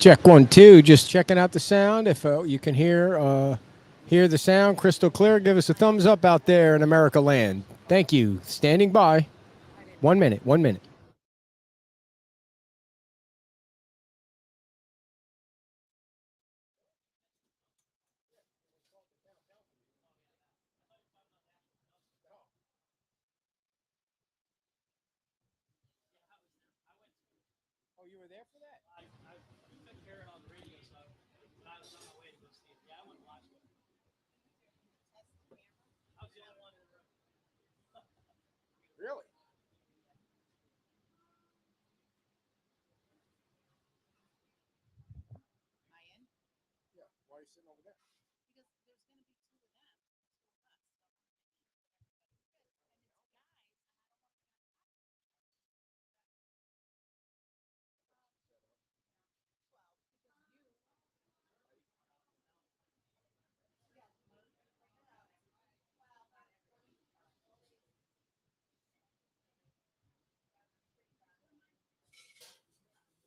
Check 1 2. Just checking out the sound. If you can hear the sound crystal clear, give us a thumbs up out there in America land. Thank you. Standing by. 1 minute. 1 minute. Oh, you were there for that? I couldn't hear it on the radio, so but I was on my way to go see it. Yeah, I went and watched it. I was the only one in the room. Really? I in? Yeah. Why are you sitting over there? Because there's going to be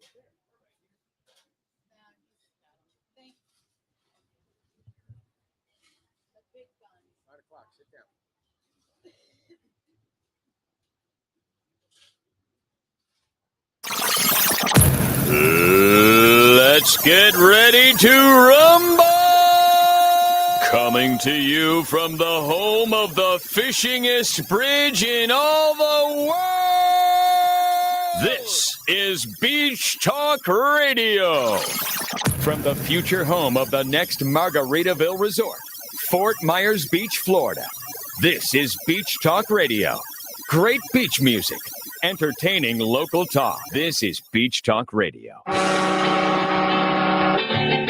two of them, two of us. Thank you. The big guns. 9 o'clock. Sit down. Let's get ready to rumble! Coming to you from the home of the fishingest bridge in all the world! This is Beach Talk Radio. From the future home of the next Margaritaville Resort, Fort Myers Beach, Florida. This is Beach Talk Radio. Great beach music. Entertaining local talk. This is Beach Talk Radio.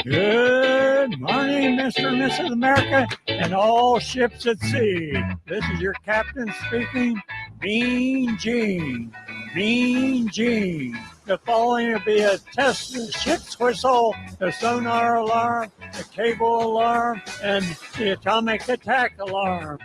Good morning, Mr. and Mrs. America, and all ships at sea. This is your captain speaking, Mean Gene. Mean Gene. The following will be a test of the ship's whistle, the sonar alarm, the cable alarm, and the atomic attack alarm.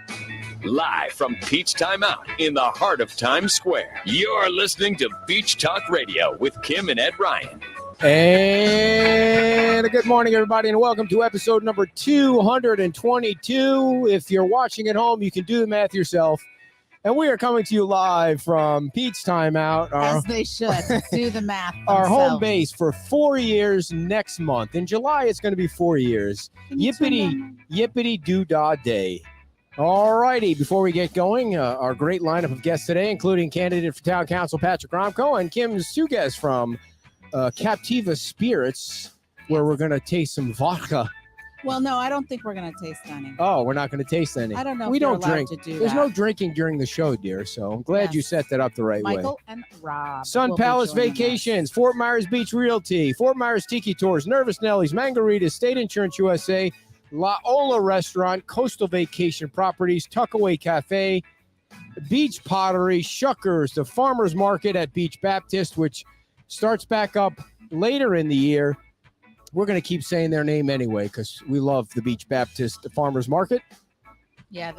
Live from Pete's Timeout in the heart of Times Square. You're listening to Beach Talk Radio with Kim and Ed Ryan. And a good morning, everybody, and welcome to episode number 222. If you're watching at home, you can do the math yourself. And we are coming to you live from Pete's Timeout. As they should. Do the math Our themselves. home base for 4 years next month. In July, it's going to be 4 years. Yippity doo-dah day. All righty, before we get going, our great lineup of guests today, including candidate for town council Patrick Romcoe and Kim's two guests from Captiva Spirits, where we're going to taste some vodka. Well, no, I don't think we're going to taste any. Oh, we're not going to taste any. I don't know We if you're don't allowed drink. to do There's that. no drinking during the show, dear, so I'm glad you Yes. set that up the right way. Michael and Rob. Sun will be Palace joining Vacations, us. Fort Myers Beach Realty, Fort Myers Tiki Tours, Nervous Nellies, Margaritas, State Insurance USA, La Ola Restaurant, Coastal Vacation Properties, Tuckaway Cafe, Beach Pottery, Shuckers, the Farmers Market at Beach Baptist, which starts back up later in the year. We're going to keep saying their name anyway because we love the Beach Baptist Farmers Market. Yeah,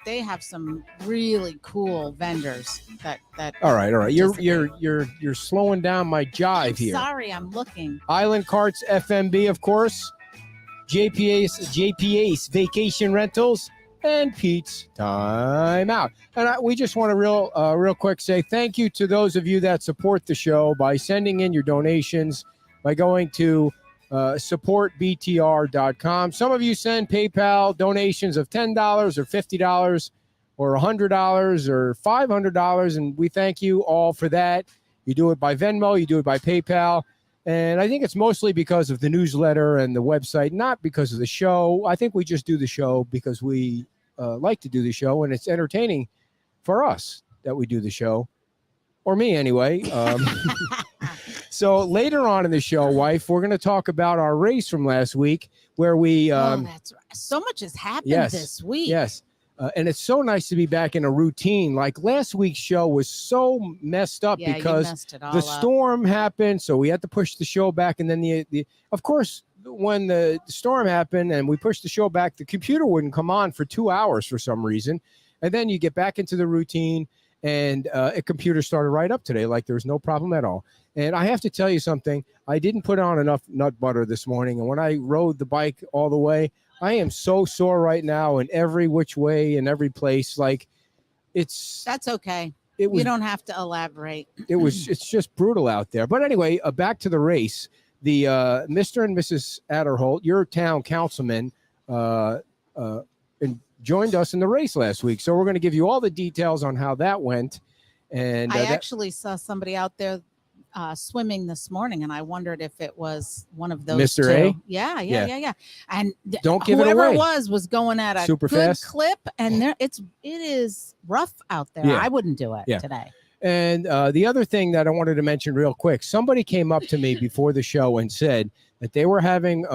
they have some really cool vendors that All right. participate. You're slowing down my jive here. Sorry, I'm looking. Island Carts FMB, of course. JPA's Vacation Rentals, and Pete's Time Out. And we just want to real quick say thank you to those of you that support the show by sending in your donations, by going to supportbtr.com. Some of you send PayPal donations of $10 or $50 or $100 or $500, and we thank you all for that. You do it by Venmo, you do it by PayPal. And I think it's mostly because of the newsletter and the website, not because of the show. I think we just do the show because we like to do the show, and it's entertaining for us that we do the show, or me anyway. So later on in the show, wife, we're going to talk about our race from last week where we... oh, that's right. So much has happened this week. Yes. And it's so nice to be back in a routine. Like last week's show was so messed up because you messed it all the up. storm happened. So we had to push the show back. And then of course, when the storm happened and we pushed the show back, the computer wouldn't come on for 2 hours for some reason. And then you get back into the routine. and a computer started right up today, like there was no problem at all. And I have to tell you something. I didn't put on enough nut butter this morning, and when I rode the bike all the way, I am so sore right now in every which way, in every place. Like That's okay. It was, you don't have to elaborate. It's just brutal out there. But anyway, back to the race. The Mr. and Mrs. Adderholt, your town councilman, joined us in the race last week. So we're going to give you all the details on how that went. And I actually saw somebody out there swimming this morning, and I wondered if it was one of those Mr. two. A? Yeah. And don't give it whoever away. it was going at a Super good fast. clip, and it is rough out there. Yeah. I wouldn't do it today. And the other thing that I wanted to mention real quick, somebody came up to me before the show and said that they were having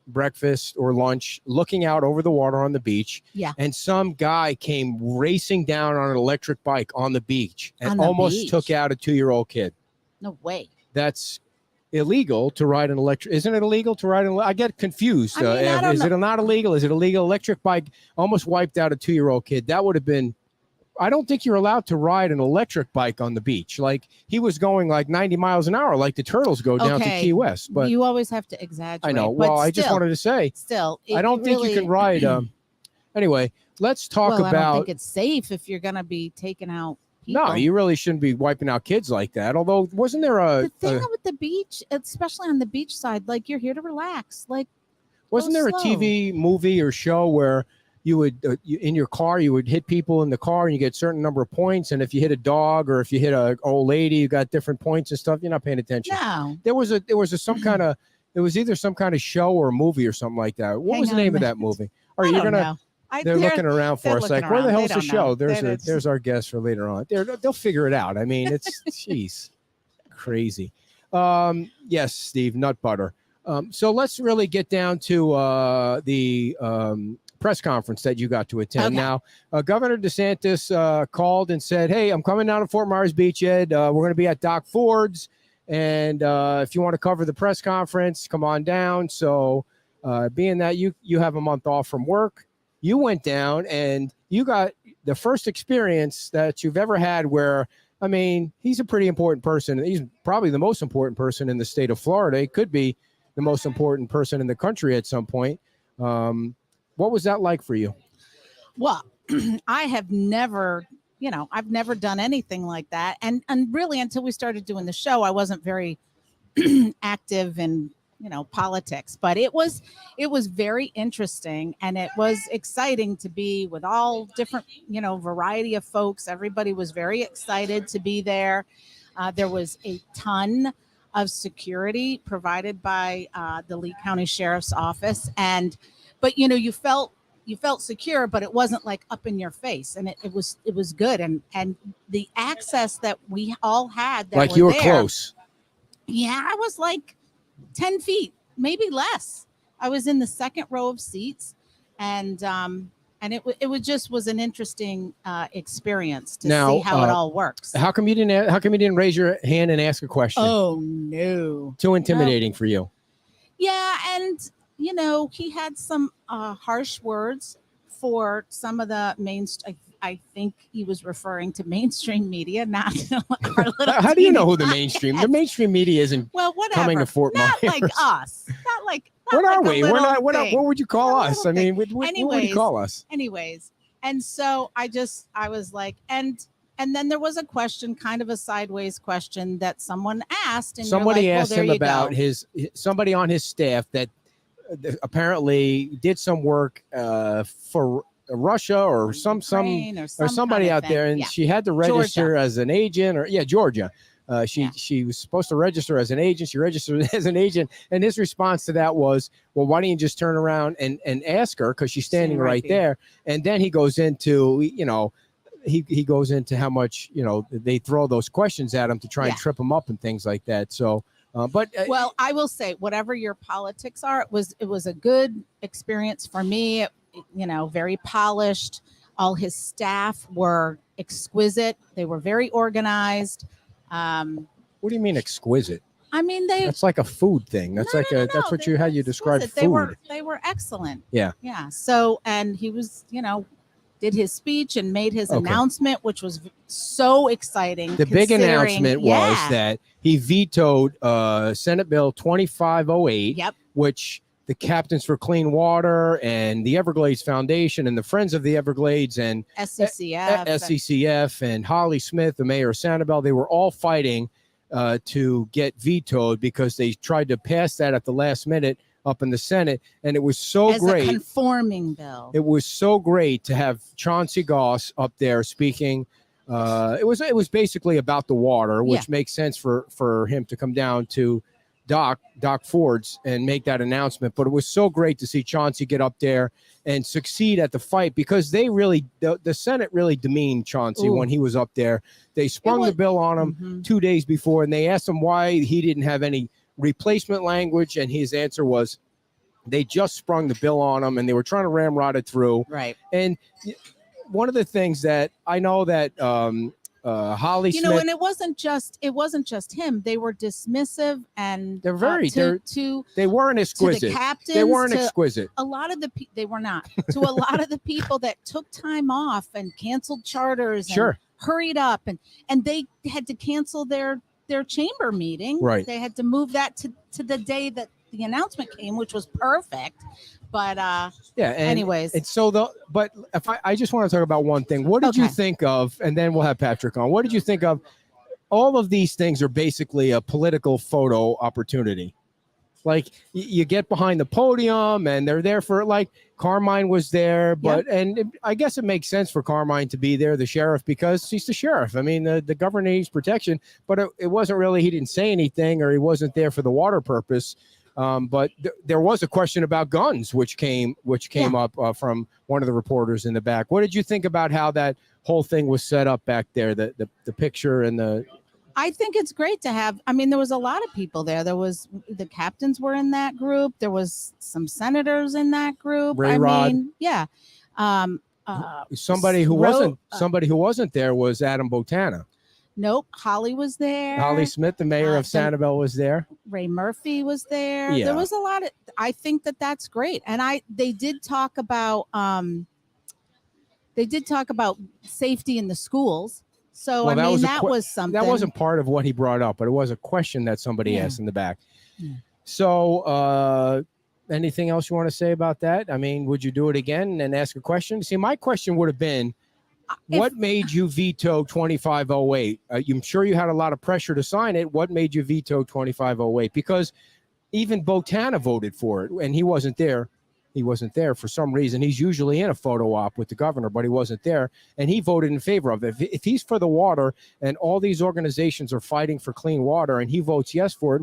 breakfast or lunch looking out over the water on the beach. Yeah. And some guy came racing down on an electric bike on the beach and On the almost beach? took out a 2-year-old kid. No way. That's illegal to ride an electric. Isn't it illegal to ride I get confused. I mean, I don't is know. it not illegal? Is it illegal? Electric bike almost wiped out a 2-year-old kid. That would have been. I don't think you're allowed to ride an electric bike on the beach. Like he was going like 90 miles an hour, like the turtles go down to Key West. But you always have to exaggerate. I know. But Well, I just wanted to say, still, I don't think you can ride. Anyway, let's talk I don't about. think it's safe if you're going to be taking out people. No, you really shouldn't be wiping out kids like that. Although, wasn't there The thing with the beach, especially on the beach side, like you're here to relax. Like, wasn't there a TV movie or show where you would in your car you would hit people in the car and you get a certain number of points, and if you hit a dog or if you hit an old lady, you got different points and stuff? You're not paying attention. No, There was some kind of either some kind of show or a movie or something like that. What was the name of that movie? Or you're gonna. They're looking around for us, like, where the hell's the show? There's our guest for later on. They'll figure it out. I mean, it's jeez, crazy. Yes, Steve, nut butter. So let's really get down to the press conference that you got to attend. Okay. Now, Governor DeSantis called and said, "Hey, I'm coming down to Fort Myers Beach, Ed. We're going to be at Doc Ford's, and if you want to cover the press conference, come on down." So, being that you have a month off from work, you went down and you got the first experience that you've ever had where, I mean, he's a pretty important person. He's probably the most important person in the state of Florida. He could be the most important person in the country at some point. What was that like for you? Well, I have never, I've never done anything like that. And really, until we started doing the show, I wasn't very active in, politics, but it was very interesting, and it was exciting to be with all different, variety of folks. Everybody was very excited to be there. There was a ton of security provided by the Lee County Sheriff's Office, but you felt secure, but it wasn't like up in your face, and it was good, and the access that we all had, that like you were there, close. Yeah, I was like 10 feet, maybe less. I was in the second row of seats, and it was an interesting experience to see how it all works. How come you didn't raise your hand and ask a question? Oh no, too intimidating for you. Yeah, and he had some harsh words for some of the mainstream. I think he was referring to mainstream media, not our little. How do you know who the mainstream? The mainstream media isn't coming to Fort Myers. Not like us. Not like. What are like we? We're not. What would you call us? I mean, what would you call us? Anyways, and so I was like, and then there was a question, kind of a sideways question that someone asked, and somebody asked him about somebody on his staff that apparently did some work for Russia or somebody out there, and she had to register as an agent, Georgia. She was supposed to register as an agent. She registered as an agent, and his response to that was, "Well, why don't you just turn around and ask her, because she's standing right there." And then he goes into he goes into how much they throw those questions at him to try and trip him up and things like that. So. Well, I will say, whatever your politics are, it was a good experience for me. Very polished. All his staff were exquisite. They were very organized. What do you mean exquisite? I mean, that's like a food thing. That's that's how you describe food. They were excellent. Yeah. Yeah. So, and he was, did his speech and made his announcement, which was so exciting. The big announcement was yeah. that he vetoed Senate Bill 2508, Yep. which the Captains for Clean Water and the Everglades Foundation and the Friends of the Everglades and SCCF, and Holly Smith, the mayor of Sanibel, they were all fighting to get vetoed because they tried to pass that at the last minute up in the Senate, and it was so as great. a conforming bill. It was so great to have Chauncey Goss up there speaking. It was basically about the water, which makes sense for him to come down to Doc Ford's and make that announcement. But it was so great to see Chauncey get up there and succeed at the fight, because they really the Senate really demeaned Chauncey when he was up there. They sprung the bill on him 2 days before, and they asked him why he didn't have any replacement language, and his answer was they just sprung the bill on him and they were trying to ramrod it through. Right. And one of the things that I know that Holly Smith, and it wasn't just him. They were dismissive, and they're very they weren't exquisite. To the captains, they weren't exquisite. A lot of they were not. To a lot of the people that took time off and canceled charters and hurried up, and they had to cancel their chamber meeting. Right. They had to move that to the day that the announcement came, which was perfect. But anyways, it's so but if I just want to talk about one thing. What did you think of? And then we'll have Patrick on. What did you think of? All of these things are basically a political photo opportunity. Like you get behind the podium, and they're there for, like, Carmine was there, but I guess it makes sense for Carmine to be there, the sheriff, because he's the sheriff. I mean, the governor needs protection, but it wasn't really. He didn't say anything, or he wasn't there for the water purpose. But there was a question about guns, which came up from one of the reporters in the back. What did you think about how that whole thing was set up back there? The picture and the. I think it's great to have. I mean, there was a lot of people there. There was the captains were in that group. There was some senators in that group. Somebody who wasn't there was Adam Botana. Nope. Holly was there. Holly Smith, the mayor of Sanibel, was there. Ray Murphy was there. Yeah. There was a lot of. I think that's great. And they did talk about safety in the schools. So I mean, that was something. That wasn't part of what he brought up, but it was a question that somebody asked in the back. Yeah. So anything else you want to say about that? I mean, would you do it again and ask a question? See, my question would have been, what made you veto 2508? I'm sure you had a lot of pressure to sign it. What made you veto 2508? Because even Botana voted for it, and he wasn't there. He wasn't there for some reason. He's usually in a photo op with the governor, but he wasn't there, and he voted in favor of it. If he's for the water, and all these organizations are fighting for clean water, and he votes yes for it,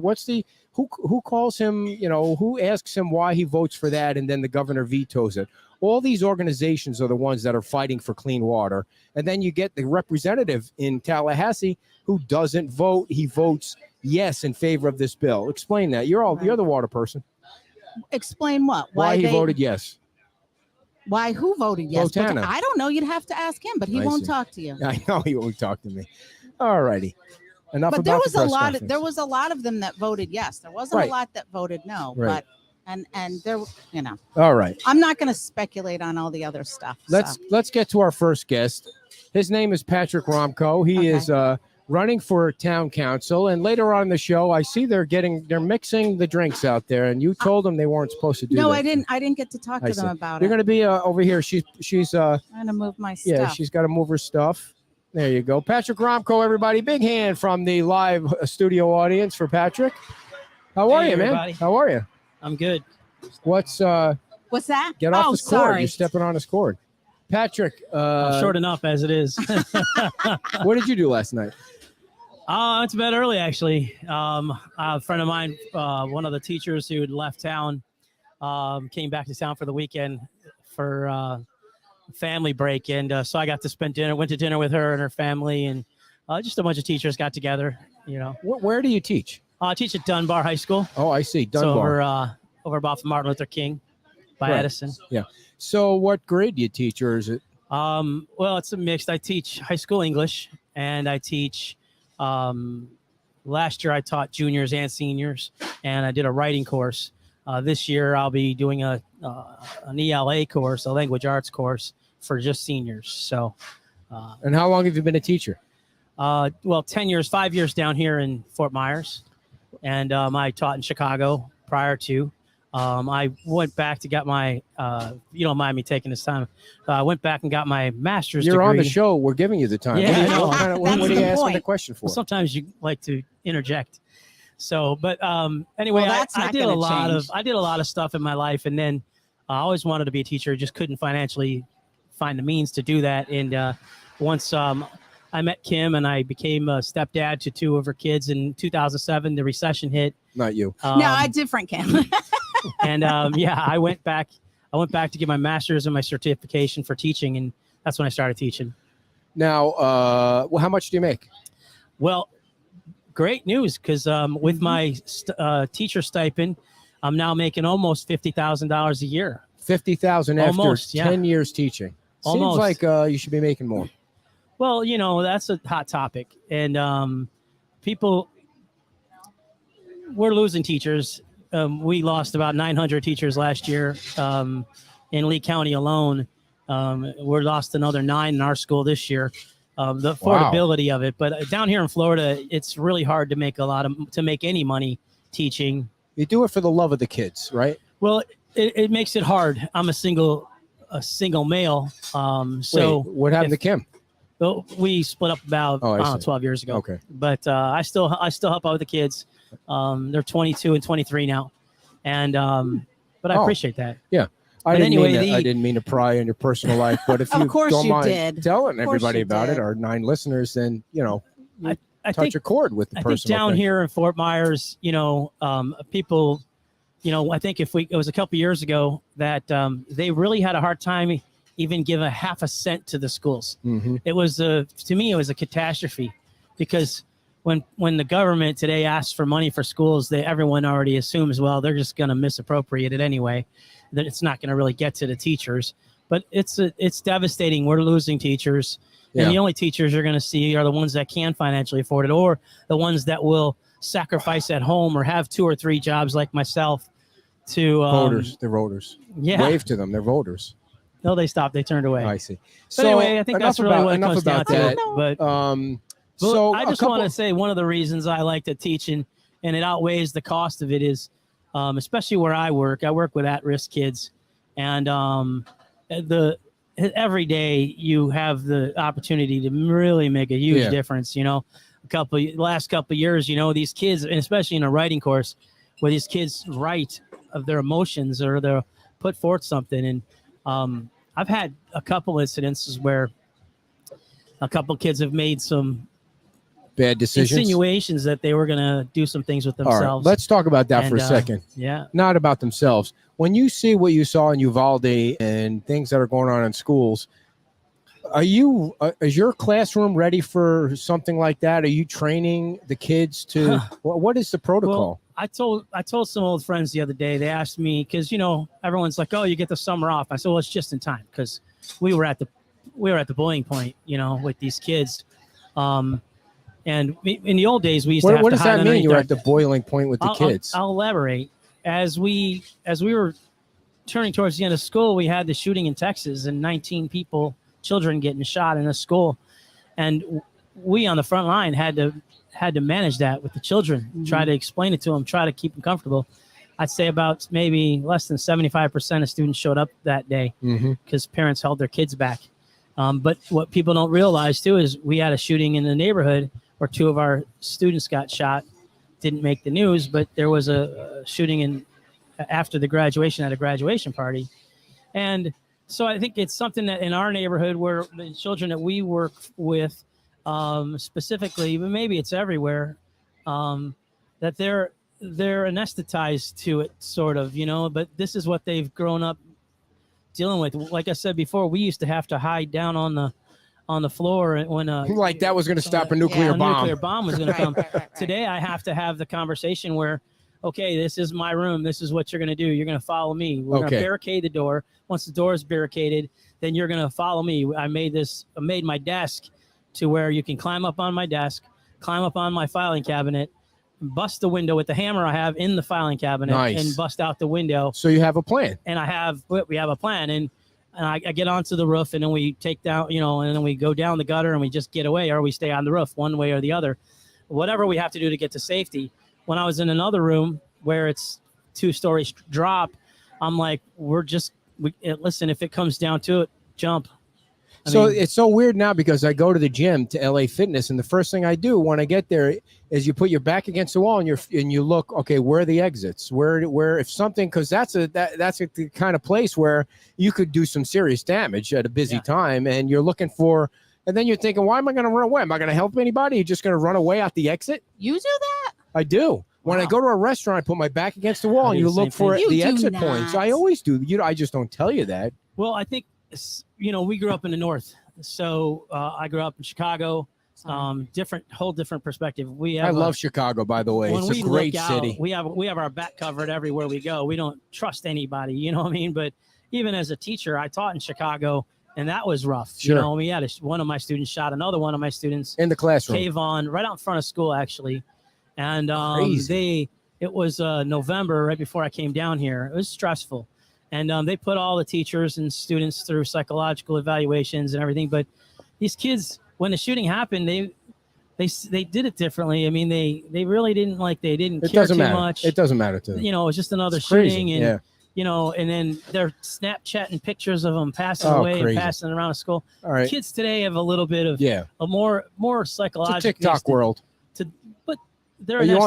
who calls him? Who asks him why he votes for that, and then the governor vetoes it? All these organizations are the ones that are fighting for clean water. And then you get the representative in Tallahassee who doesn't vote. He votes yes in favor of this bill. Explain that. You're the water person. Explain what? Why he voted yes. Why? Who voted yes? Botana. I don't know. You'd have to ask him, but he won't talk to you. I know he won't talk to me. All righty. Enough but about there was the press a lot. conference. There was a lot of them that voted yes. There wasn't a lot that voted no. Right. But and there, All right. I'm not going to speculate on all the other stuff. Let's get to our first guest. His name is Patrick Romcoe. He is running for town council, and later on in the show, I see they're mixing the drinks out there, and you told them they weren't supposed to do that. No, I didn't get to talk to them about it. You're going to be over here. She's I'm going to move my stuff. Yeah, she's got to move her stuff. There you go. Patrick Romcoe, everybody. Big hand from the live studio audience for Patrick. How are you, everybody. man? How are you? I'm good. What's that? Get off his cord. Sorry. You're stepping on his cord. Patrick. I'm short enough as it is. What did you do last night? I went to bed early, actually. A friend of mine, one of the teachers who had left town, came back to town for the weekend for family break. And so I got to went to dinner with her and her family, and just a bunch of teachers got together, Where do you teach? I teach at Dunbar High School. Oh, I see. Dunbar. So over about Martin Luther King by Edison. Yeah. So what grade do you teach, or is it? Well, it's a mix. I teach high school English, and I teach last year I taught juniors and seniors, and I did a writing course. This year I'll be doing an ELA course, a language arts course for just seniors. So, And how long have you been a teacher? 10 years, 5 years down here in Fort Myers. And I taught in Chicago prior to. I went back to get my, you don't mind me taking this time. I went back and got my master's You're degree. on the show. We're giving you the time. Yeah, I know. What are you the asking point. the question for? Well, sometimes you like to interject. So, but anyway, Well, that's I not did a gonna lot change. of stuff in my life, and then I always wanted to be a teacher, just couldn't financially find the means to do that. And once I met Kim and I became a stepdad to two of her kids in 2007, the recession hit. Not you. No, a different Kim. And I went back to get my master's and my certification for teaching, and that's when I started teaching. Now, how much do you make? Well, great news, because with my teacher stipend, I'm now making almost $50,000 a year. 50,000 after Almost, yeah. 10 years teaching. Almost. Seems like you should be making more. Well, that's a hot topic, and people, we're losing teachers. We lost about 900 teachers last year in Lee County alone. We're lost another 9 in our school this year. The affordability of it, but down here in Florida, it's really hard to make any money teaching. You do it for the love of the kids, right? Well, it makes it hard. I'm a single male. So wait, what happened to Kim? Well, we split up about 12 years ago. Okay. But I still help out with the kids. They're 22 and 23 now. And but I appreciate that. Yeah. I didn't mean to pry in your personal life, but if you don't mind telling everybody about it, our 9 listeners, then I touch a chord with the personal. I think down here in Fort Myers, people, I think it was a couple years ago that they really had a hard time even give a half a cent to the schools. Mm-hmm. It was to me, it was a catastrophe, because when the government today asks for money for schools, everyone already assumes, well, they're just going to misappropriate it anyway, that it's not going to really get to the teachers. But it's devastating. We're losing teachers. And the only teachers you're going to see are the ones that can financially afford it, or the ones that will sacrifice at home or have 2 or 3 jobs like myself to voters. They're voters. Yeah. Wave to them. They're voters. No, they stopped. They turned away. I see. So anyway, I think that's really what it comes down to. But so I just want to say one of the reasons I like to teach, and it outweighs the cost of it, is especially where I work with at-risk kids, and every day you have the opportunity to really make a huge difference. Last couple of years, these kids, and especially in a writing course where these kids write of their emotions or they'll put forth something. And I've had a couple incidences where a couple kids have made some bad decisions, insinuations that they were going to do some things with themselves. All right, let's talk about that for a second. Yeah. Not about themselves. When you see what you saw in Uvalde and things that are going on in schools, is your classroom ready for something like that? Are you training the kids to, what is the protocol? Well, I told some old friends the other day, they asked me, because, everyone's like, oh, you get the summer off. I said, well, it's just in time, because we were at the bullying point, with these kids. And in the old days, we used to have what to does hide that mean? You're our- at the boiling point with the kids. I'll elaborate. As we were turning towards the end of school, we had the shooting in Texas and 19 children getting shot in a school. And we on the front line had to manage that with the children, try to explain it to them, try to keep them comfortable. I'd say about maybe less than 75% of students showed up that day because parents held their kids back. But what people don't realize too is we had a shooting in the neighborhood where 2 of our students got shot. Didn't make the news, but there was a shooting after the graduation at a graduation party. And so I think it's something that in our neighborhood, where the children that we work with specifically, but maybe it's everywhere, that they're anesthetized to it, sort of, but this is what they've grown up dealing with. Like I said before, we used to have to hide down on the floor when like that was going to stop a nuclear bomb. A nuclear bomb was going to come. Right. Today, I have to have the conversation where, okay, this is my room. This is what you're going to do. You're going to follow me. We're going to barricade the door. Once the door is barricaded, then you're going to follow me. I made my desk to where you can climb up on my desk, climb up on my filing cabinet, bust the window with the hammer I have in the filing cabinet, and bust out the window. So you have a plan. And we have a plan. And and I get onto the roof, and then we take down, and then we go down the gutter and we just get away, or we stay on the roof, one way or the other, whatever we have to do to get to safety. When I was in another room where it's 2-story drop, I'm like, listen, if it comes down to it, jump. It's so weird now because I go to the gym to LA Fitness, and the first thing I do when I get there is you put your back against the wall and you look, okay, where are the exits? Where if something, because that's the kind of place where you could do some serious damage at a busy time, and you're looking for, and then you're thinking, why am I going to run away? Am I going to help anybody? You're just going to run away out the exit? You do that? I do. When I go to a restaurant, I put my back against the wall and you look for the exit points. I always do. I just don't tell you that. Well, I think, we grew up in the North. So I grew up in Chicago. Whole different perspective. I love Chicago, by the way. It's a great city. We have our back covered everywhere we go. We don't trust anybody, you know what I mean? But even as a teacher, I taught in Chicago, and that was rough. Sure. We had one of my students shot another one of my students in the classroom. Cave on right out in front of school, actually. And it was November, right before I came down here. It was stressful. And they put all the teachers and students through psychological evaluations and everything. But these kids, when the shooting happened, they did it differently. I mean, they really didn't care too much. It doesn't matter to them. It was just another shooting. And, and then they're Snapchatting pictures of them passing away and passing around the school. All right. Kids today have a little bit of a more psychological. It's a TikTok world. But they're are you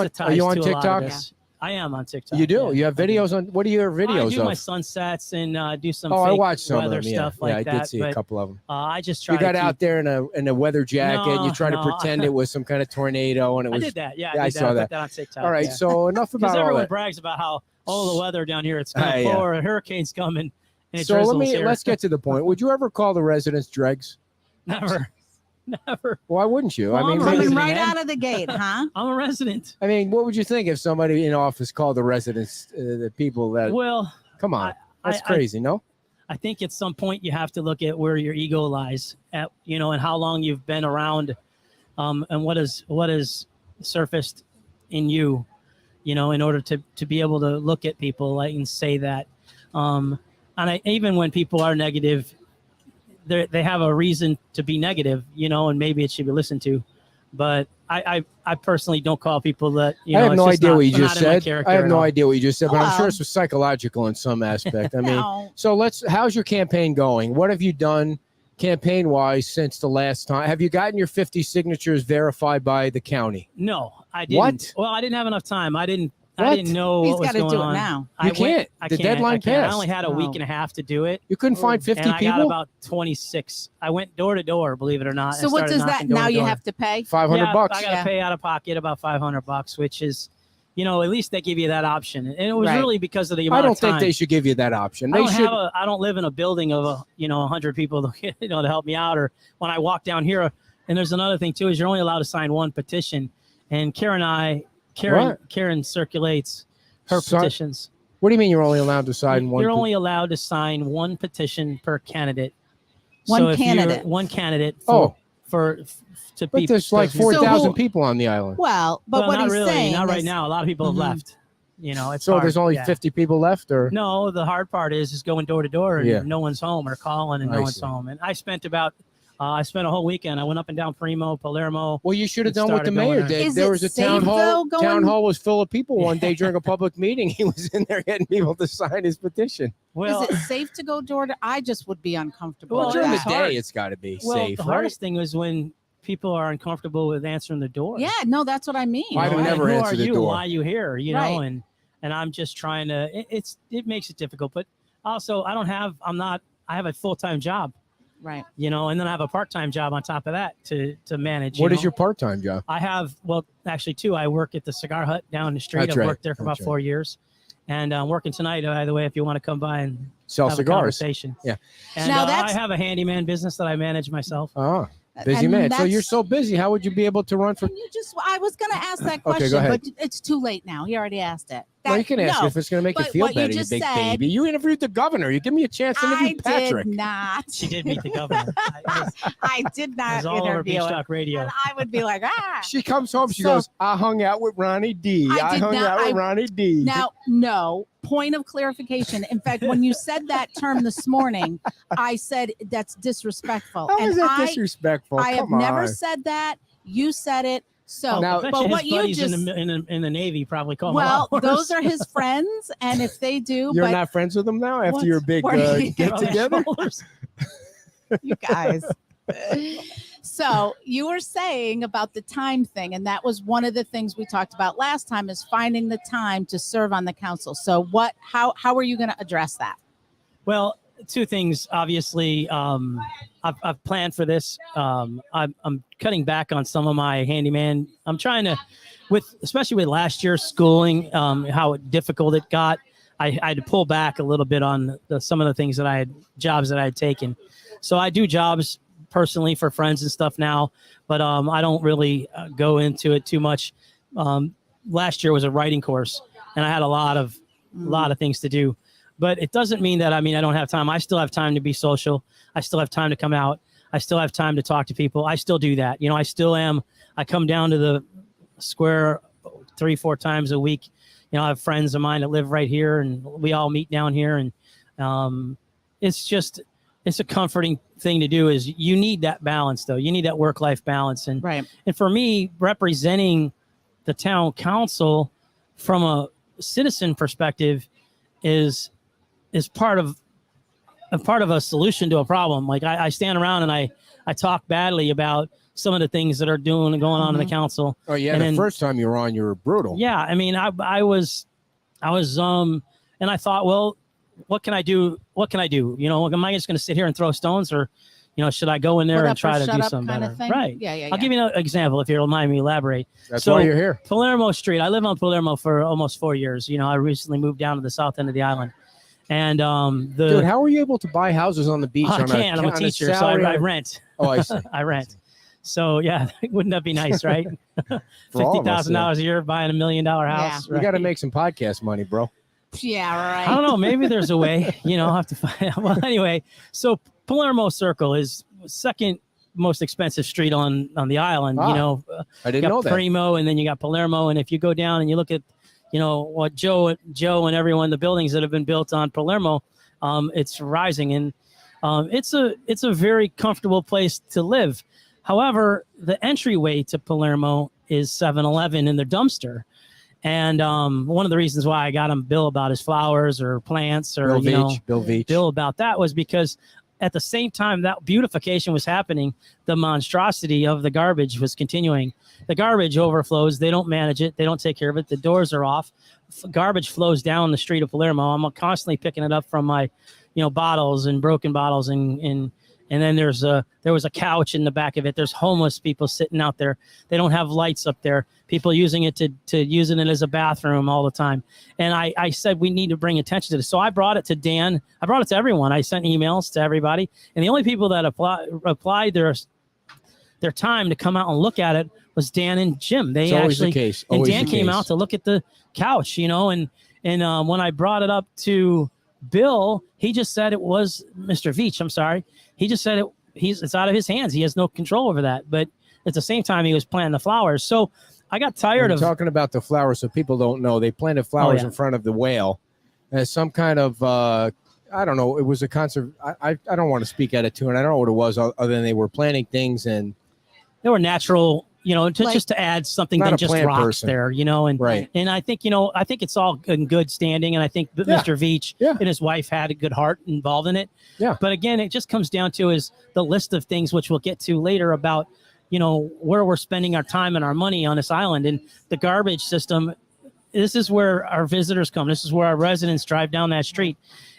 on TikTok? I am on TikTok. You do? Yeah. You have videos on? What are your videos I do of? my sunsets and do some I fake watched some weather of them, stuff like that. I did see a couple of them. I just tried. You got out there in a weather jacket. And you tried to pretend it was some kind of tornado, and it was. I did that. Yeah, I saw that. I put that on TikTok. All right, so enough about all that. Because everyone brags about how the weather down here, it's going to pour, a hurricane's coming, and it drizzles here. Let's get to the point. Would you ever call the residents dregs? Never. Never. Why wouldn't you? Well, coming right out of the gate, huh? I'm a resident. I mean, what would you think if somebody in office called the residents, the people that? Well, come on, that's crazy, no? I think at some point you have to look at where your ego lies, and how long you've been around, and what is surfaced in you, in order to be able to look at people and say that, and even when people are negative. They have a reason to be negative, and maybe it should be listened to. But I personally don't call people that. I have no idea what you just said. I have no idea what you just said, but I'm sure it's psychological in some aspect. I mean, so how's your campaign going? What have you done campaign-wise since the last time? Have you gotten your 50 signatures verified by the county? No, I didn't. What? Well, I didn't have enough time. I didn't know what was going on. He's got to do it now. You can't. The deadline passed. I only had a week and a half to do it. You couldn't find 50 and people? I got about 26. I went door to door, believe it or not. So what does that now you have to pay? $500. I got to pay out of pocket about $500, which is, at least they give you that option. And it was really because of the amount of time. I don't think they should give you that option. I don't live in a building of 100 people to help me out. Or when I walk down here, and there's another thing too, is you're only allowed to sign one petition. And Karen circulates her petitions. What do you mean you're only allowed to sign one? You're only allowed to sign one petition per candidate. One candidate for but there's like 4,000 people on the island. Well, but what not he's really. saying Not right now. A lot of people have left. It's so hard. There's only 50 people left, or no? The hard part is going door to door and no one's home, or calling and no one's home. And I spent a whole weekend. I went up and down Primo, Palermo. Well, you should have done what the mayor did. There was a town hall. Town hall was full of people one day during a public meeting. He was in there getting people to sign his petition. Well, is it safe to go door to? I just would be uncomfortable. Well, during the day, it's got to be safe. The hardest thing is when people are uncomfortable with answering the door. Yeah, no, that's what I mean. I don't never answer the door. Why are you here? And I'm just trying to. It makes it difficult, but also I have a full-time job. Right. And then I have a part-time job on top of that to manage. What is your part-time job? I have, actually two. I work at the Cigar Hut down the street. I've worked there for about 4 years. And I'm working tonight, by the way, if you want to come by and sell have cigars. A conversation. Yeah. And I have a handyman business that I manage myself. Oh, busy man. So you're so busy. How would you be able to run for? I was going to ask that question, but it's too late now. You already asked it. No, you can ask no, if it's going to make you but feel what you better, you just big said- baby. You interviewed the governor. You give me a chance to interview I Patrick. did not. She did meet the governor. I did It not was all over interview Beach him. Talk Radio. And I would be like, She comes home. She So- goes, I hung out with Ronnie D. I I did hung not- out with I- Ronnie D. Now, no, point of clarification. In fact, when you said that term this morning, I said that's disrespectful. How and is that I disrespectful? have Come never on. said that. You said it. So, Now- I bet but you what his you buddies just in the Navy probably call him a well, lot worse. those are his friends, and if they do, You're but not friends with them now after What? your big Where- get together? you guys. So you were saying about the time thing, and that was one of the things we talked about last time is finding the time to serve on the council. So how are you going to address that? Well, two things. Obviously, I've planned for this. I'm cutting back on some of my handyman. I'm trying to, especially with last year's schooling, how difficult it got. I had to pull back a little bit on some of the things jobs that I had taken. So I do jobs personally for friends and stuff now, but I don't really go into it too much. Last year was a writing course, and I had a lot of things to do. But it doesn't mean that I don't have time. I still have time to be social. I still have time to come out. I still have time to talk to people. I still do that. I come down to the square 3-4 times a week. I have friends of mine that live right here, and we all meet down here. And it's a comforting thing to do. Is you need that balance, though. You need that work-life balance. And Right. And for me, representing the town council from a citizen perspective is part of a solution to a problem. Like I stand around and I talk badly about some of the things that are going on in the council. Oh yeah, And the then- first time you were on, you were brutal. Yeah, I was and I thought, well, what can I do? Am I just going to sit here and throw stones, or should I go in there Put and up or try to shut do up something kind better? of thing? Right. Yeah. I'll give you an example if you'll mind me elaborate. That's So- why you're here. Palermo Street. I lived on Palermo for almost 4 years. I recently moved down to the south end of the island, and Dude, how were you able to buy houses on the beach? I on can't. I'm a on teacher, so salary? I rent. Oh, I see. I rent. So yeah, wouldn't that be nice, right? For all of us, $50,000 a year buying $1 million house. You right? got to make some podcast money, bro. Yeah, right. I don't know. Maybe there's a way. I'll have to find. Well, anyway, so Palermo Circle is second most expensive street on the island. I you didn't know got that. Primo, and then you got Palermo, and if you go down and you look at what Joe and everyone, the buildings that have been built on Palermo, it's rising, and it's a very comfortable place to live. However, the entryway to Palermo is 7-Eleven in their dumpster. And one of the reasons why I got him Bill about his flowers or plants or Bill Veach. Bill about that was because at the same time that beautification was happening, the monstrosity of the garbage was continuing. The garbage overflows. They don't manage it. They don't take care of it. The doors are off. Garbage flows down the street of Palermo. I'm constantly picking it up from my, bottles and broken bottles and then there was a couch in the back of it. There's homeless people sitting out there. They don't have lights up there. People using it to using it as a bathroom all the time. And I said we need to bring attention to this. So I brought it to Dan. I brought it to everyone. I sent emails to everybody. And the only people that applied their time to come out and look at it was Dan and Jim. They It's always actually the case. and Always Dan the came case. out to look at the couch, and when I brought it up to Bill, he just said it was Mr. Veach. I'm sorry. He just said it's out of his hands. He has no control over that. But at the same time, he was planting the flowers. So I got tired We're of talking about the flowers, so people don't know. They planted flowers yeah. in front of the whale as some kind of I don't know. It was a concert. I don't want to speak at it too, and I don't know what it was other than they were planting things and they were natural, just to add something Not than a just plant rocks person. there, and right. And I think, I think it's all in good standing. And I think that Yeah. Mr. Veach Yeah. and his wife had a good heart involved in it. Yeah. But again, it just comes down to is the list of things, which we'll get to later about, where we're spending our time and our money on this island and the garbage system. This is where our visitors come. This is where our residents drive down that street.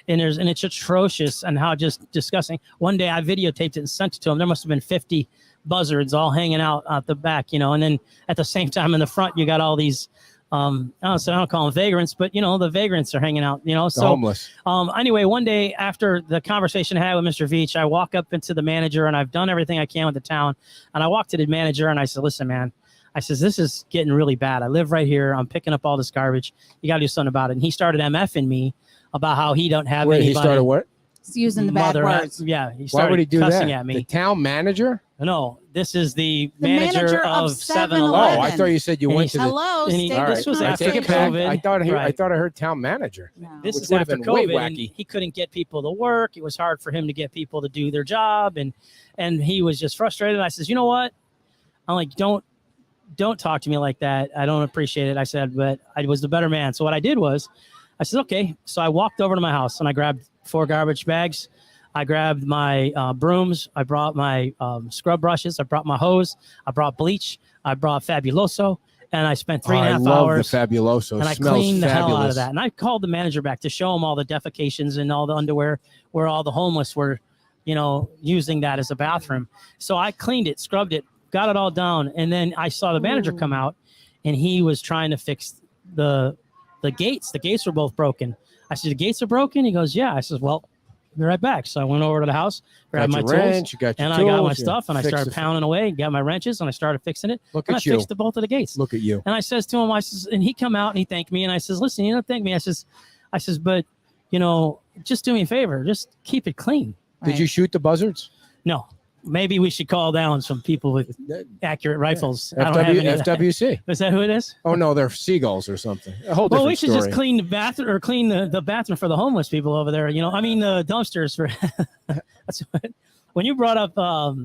And it's atrocious and how just disgusting. One day I videotaped it and sent it to them. There must have been 50 buzzards all hanging out the back, and then at the same time in the front, you got all these, I don't call them vagrants, but the vagrants are hanging out, The so homeless. anyway, one day after the conversation I had with Mr. Veach, I walk up into the manager and I've done everything I can with the town. And I walked to the manager and I said, listen, man, I says, this is getting really bad. I live right here. I'm picking up all this garbage. You got to do something about it. And he started MFing me about how he don't have anybody. He started what? He's using the bad words. Yeah. He Why would he do cussing that? at me. The town manager? No, this is the manager of of 7-Eleven. Oh, I thought you said you went to the. Hello, and he- state this was I after take it back. COVID. I thought Right. I heard town manager. No. This Which is would have after been way COVID, and wacky. he couldn't get people to work. It was hard for him to get people to do their job, and he was just frustrated. I says, you know what? I'm like, don't talk to me like that. I don't appreciate it. I said, but I was the better man. So what I did was, I said, okay. So I walked over to my house and I grabbed 4 garbage bags. I grabbed my brooms. I brought my scrub brushes. I brought my hose. I brought bleach. I brought Fabuloso. And I spent 3.5 hours. I love the Fabuloso. And I Smells cleaned the fabulous. hell out of that. And I called the manager back to show him all the defecations and all the underwear where all the homeless were, using that as a bathroom. So I cleaned it, scrubbed it, got it all down. And then I saw the manager come out and he was trying to fix the gates. The gates were both broken. I said, the gates are broken? He goes, yeah. I said, well, be right back. So I went over to the house, grabbed my wrench, tools, you got your and I got my tools, stuff, and I started pounding away, got my wrenches, and I started fixing it. Look and at I you. fixed the both of the gates. Look at you. And I says to him, and he come out and he thanked me, and I says, listen, you don't thank me. I says, but just do me a favor, just keep it clean. Did you shoot the buzzards? No. Maybe we should call down some people with accurate rifles. I don't have any of that. FWC. Is that who it is? Oh no, they're seagulls or something. A whole Well, different we should story. just clean the bathroom or clean the bathroom for the homeless people over there. The dumpsters for. That's when you brought up.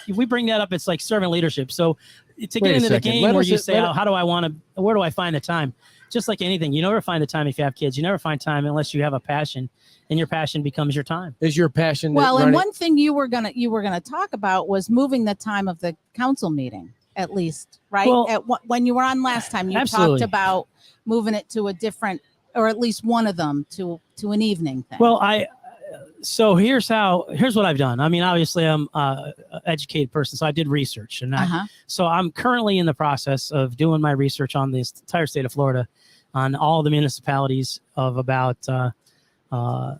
We bring that up. It's like servant leadership. So to get into the game where you say, how do I want to? Where do I find the time? Just like anything, you never find the time if you have kids. You never find time unless you have a passion, and your passion becomes your time. Is your passion? Well, and one thing you were gonna talk about was moving the time of the council meeting, at least, right? Well, When you were on last time, you absolutely. talked about moving it to a different, or at least one of them to an evening thing. Well, so here's what I've done. I mean, obviously I'm an educated person, so I did research, and so I'm currently in the process of doing my research on this entire state of Florida, on all the municipalities of about, and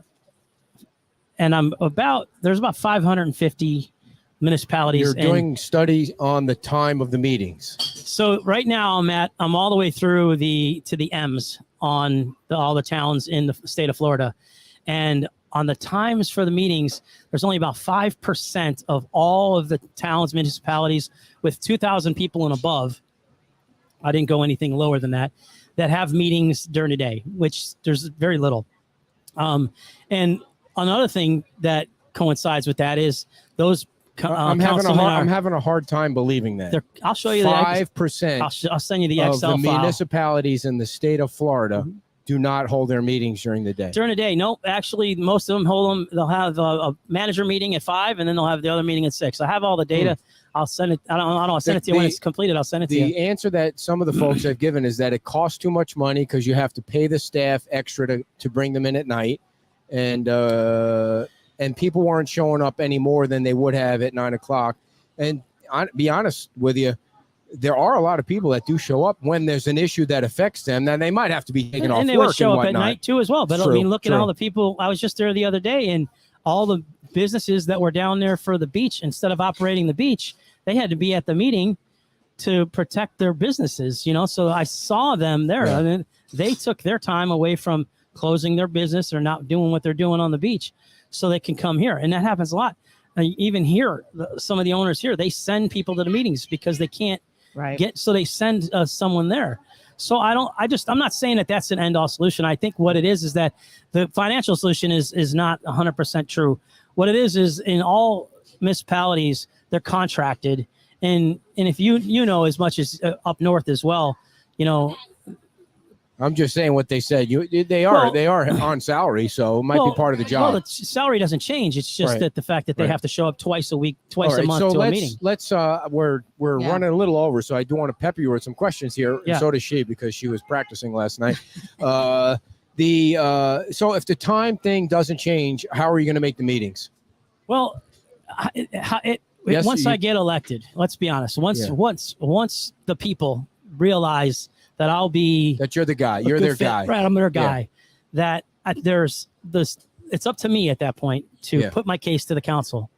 there's about 550 municipalities. You're doing studies on the time of the meetings. So right now I'm all the way through to the M's on all the towns in the state of Florida, and on the times for the meetings, there's only about 5% of all of the towns, municipalities with 2,000 people and above. I didn't go anything lower than that have meetings during the day, which there's very little. And another thing that coincides with that is those I'm having a hard time believing that. I'll show you 5%. I'll send you the of Excel the file. Municipalities in the state of Florida do not hold their meetings during the day. During the day, no. Actually, most of them hold them. They'll have a manager meeting at 5, and then they'll have the other meeting at 6. I have all the data. I'll send it. I'll send it to you when it's completed. I'll send it to you. The answer that some of the folks have given is that it costs too much money because you have to pay the staff extra to bring them in at night, and people weren't showing up any more than they would have at 9 o'clock. And be honest with you, there are a lot of people that do show up when there's an issue that affects them. Now they might have to be taken off work and they would show and up whatnot. at night too as well. But I mean, look at all the people. I was just there the other day, and all the businesses that were down there for the beach, instead of operating the beach, they had to be at the meeting to protect their businesses. So I saw them there. Yeah. I mean, they took their time away from closing their business or not doing what they're doing on the beach, so they can come here. And that happens a lot. Even here, some of the owners here, they send people to the meetings because they can't so they send someone there. So I'm not saying that that's an end all solution. I think what it is that the financial solution is not 100% true. What it is in all municipalities, they're contracted. And if you know as much as up north as well, I'm just saying what they said. They are on salary, so it might be part of the job. Well, the salary doesn't change. It's just that the fact that they have to show up twice a week, a month so to a meeting. We're running a little over, so I do want to pepper you with some questions here. Yeah. And so does she, because she was practicing last night. So if the time thing doesn't change, how are you going to make the meetings? Well, once I get elected, let's be honest. Once the people realize that I'll be that you're the guy, you're their guy, right? I'm their guy. Yeah. That there's this. It's up to me at that point to put my case to the council,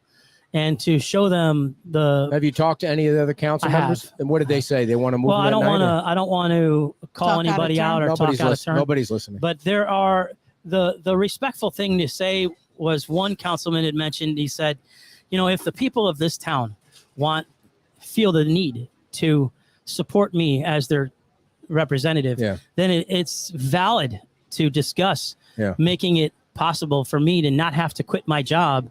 and to show them the. Have you talked to any of the other council I members? have. And what did they say? They want to move? Well, that I don't night, want or- to. I don't want to call Talk out of anybody turn? out or Nobody's talk out of listening. turn. Nobody's listening. But there are the respectful thing to say was one councilman had mentioned. He said, if the people of this town feel the need to support me as their representative, then it's valid to discuss making it possible for me to not have to quit my job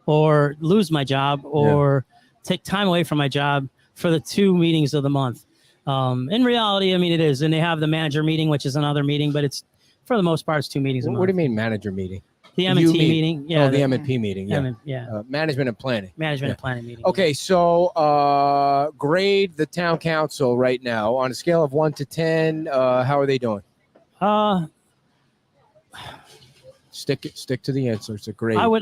or lose my job or take time away from my job for the 2 meetings of the month. In reality, I mean, it is. And they have the manager meeting, which is another meeting, but it's for the most part, it's 2 meetings a month. What do you mean manager meeting? The M&T meeting. Yeah. The M&P meeting. Yeah. Management and planning. Management and planning meeting. Okay, so grade the town council right now on a scale of 1 to 10. How are they doing? Stick to the answer. It's a grade. It's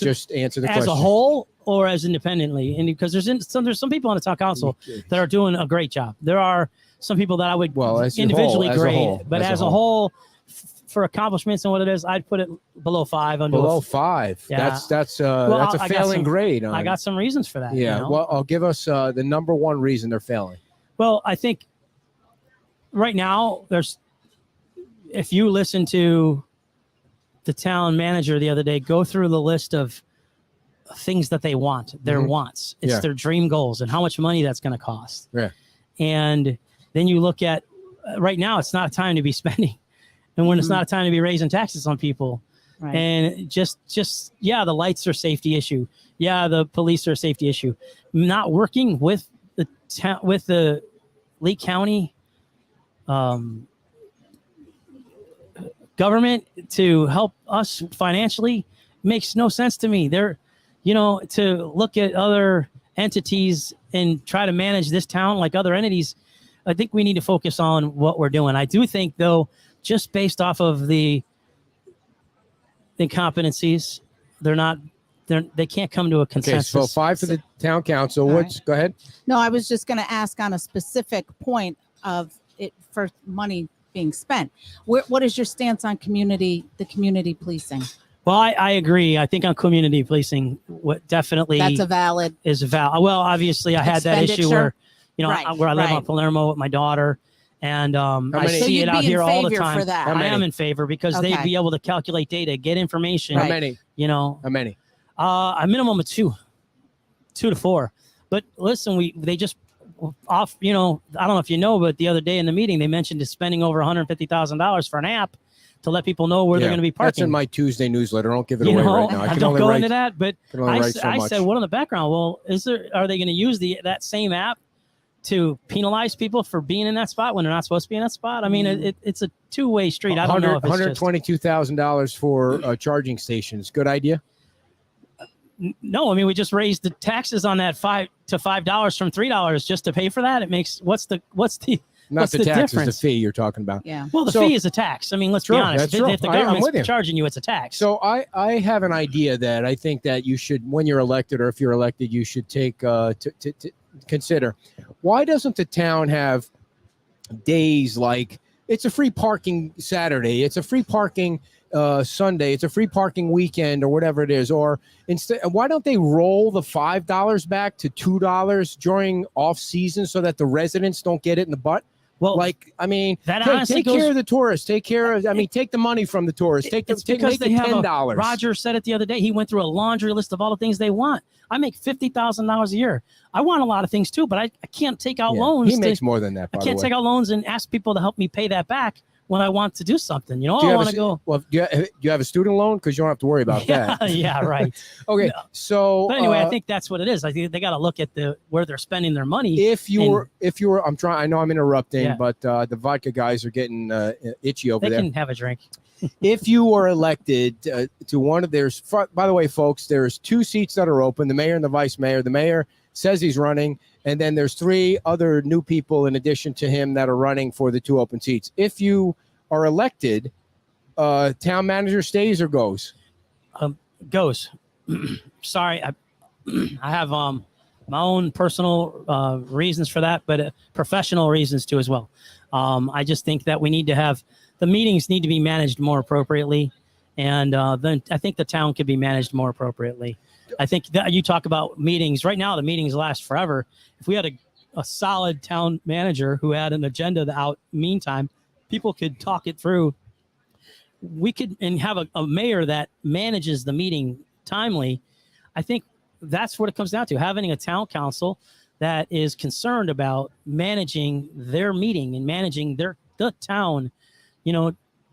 just answer the as question. a whole or as independently, and because there's some people on the town council that are doing a great job. There are some people that I would individually grade, but as a whole, for accomplishments and what it is, I'd put it below 5. Below 5. Yeah. That's a failing grade. I got some reasons for that. Yeah. Well, I'll give us the number one reason they're failing. Well, I think right now if you listen to the town manager the other day, go through the list of things that they want, their wants. It's their dream goals and how much money that's going to cost. Yeah. And then you look at right now, it's not a time to be spending. And when it's not a time to be raising taxes on people. Right. And just the lights are a safety issue. Yeah, the police are a safety issue. Not working with the Lee County government to help us financially makes no sense to me. They're, to look at other entities and try to manage this town like other entities. I think we need to focus on what we're doing. I do think, though, just based off of the incompetencies, they can't come to a consensus. Okay, so 5 for the town council. Go ahead. No, I was just going to ask on a specific point of it for money being spent. What is your stance on the community policing? Well, I agree. I think on community policing, what definitely that's a valid. Well, obviously, I had that issue where, where I live on Palermo with my daughter, and I see it out here all the time. For that. I am in favor because they'd be able to calculate data, get information. How many? How many? A minimum of 2 to 4. But listen, they just off. I don't know if you know, but the other day in the meeting they mentioned spending over $150,000 for an app to let people know where they're going to be parking. That's in my Tuesday newsletter. Don't give it away right now. I don't go into that, but I much. said, what in the background? Well, are they going to use that same app to penalize people for being in that spot when they're not supposed to be in that spot? I mean, it's a two-way street. I don't know if it's $122,000 for charging stations. Good idea. No, I mean, we just raised the taxes on that $5 from $3 just to pay for that. It makes what's the not the tax, difference? Is the fee you're talking about. Yeah. Well, the fee is a tax. I mean, let's be honest. If the government's charging you, it's a tax. So I have an idea that I think that you should, when you're elected or if you're elected, you should take to consider. Why doesn't the town have days like it's a free parking Saturday, it's a free parking Sunday, it's a free parking weekend, or whatever it is? Or instead, why don't they roll the $5 back to $2 during off season so that the residents don't get it in the butt? Well, take honestly care of the tourists. Take the money from the tourists. Make the $10. Roger said it the other day. He went through a laundry list of all the things they want. I make $50,000 a year. I want a lot of things too, but I can't take out loans. He makes more than that. I can't take out loans and ask people to help me pay that back when I want to do something. I want to go. Well, do you have a student loan? Because you don't have to worry about that. Yeah, right. Okay, so. But anyway, I think that's what it is. I think they got to look at where they're spending their money. If you were, I'm trying. I know I'm interrupting, but the vodka guys are getting itchy over there. They can have a drink. If you were elected to one of by the way, folks, there's 2 seats that are open: the mayor and the vice mayor. The mayor says he's running, and then there's 3 other new people in addition to him that are running for the 2 open seats. If you are elected, town manager stays or goes? Goes. Sorry, I have my own personal reasons for that, but professional reasons too as well. I just think that we need to have the meetings need to be managed more appropriately, And then I think the town could be managed more appropriately. I think that you talk about meetings right now, the meetings last forever. If we had a solid town manager who had an agenda out meantime, people could talk it through. We could and have a mayor that manages the meeting timely. I think that's what it comes down to, having a town council that is concerned about managing their meeting and managing the town,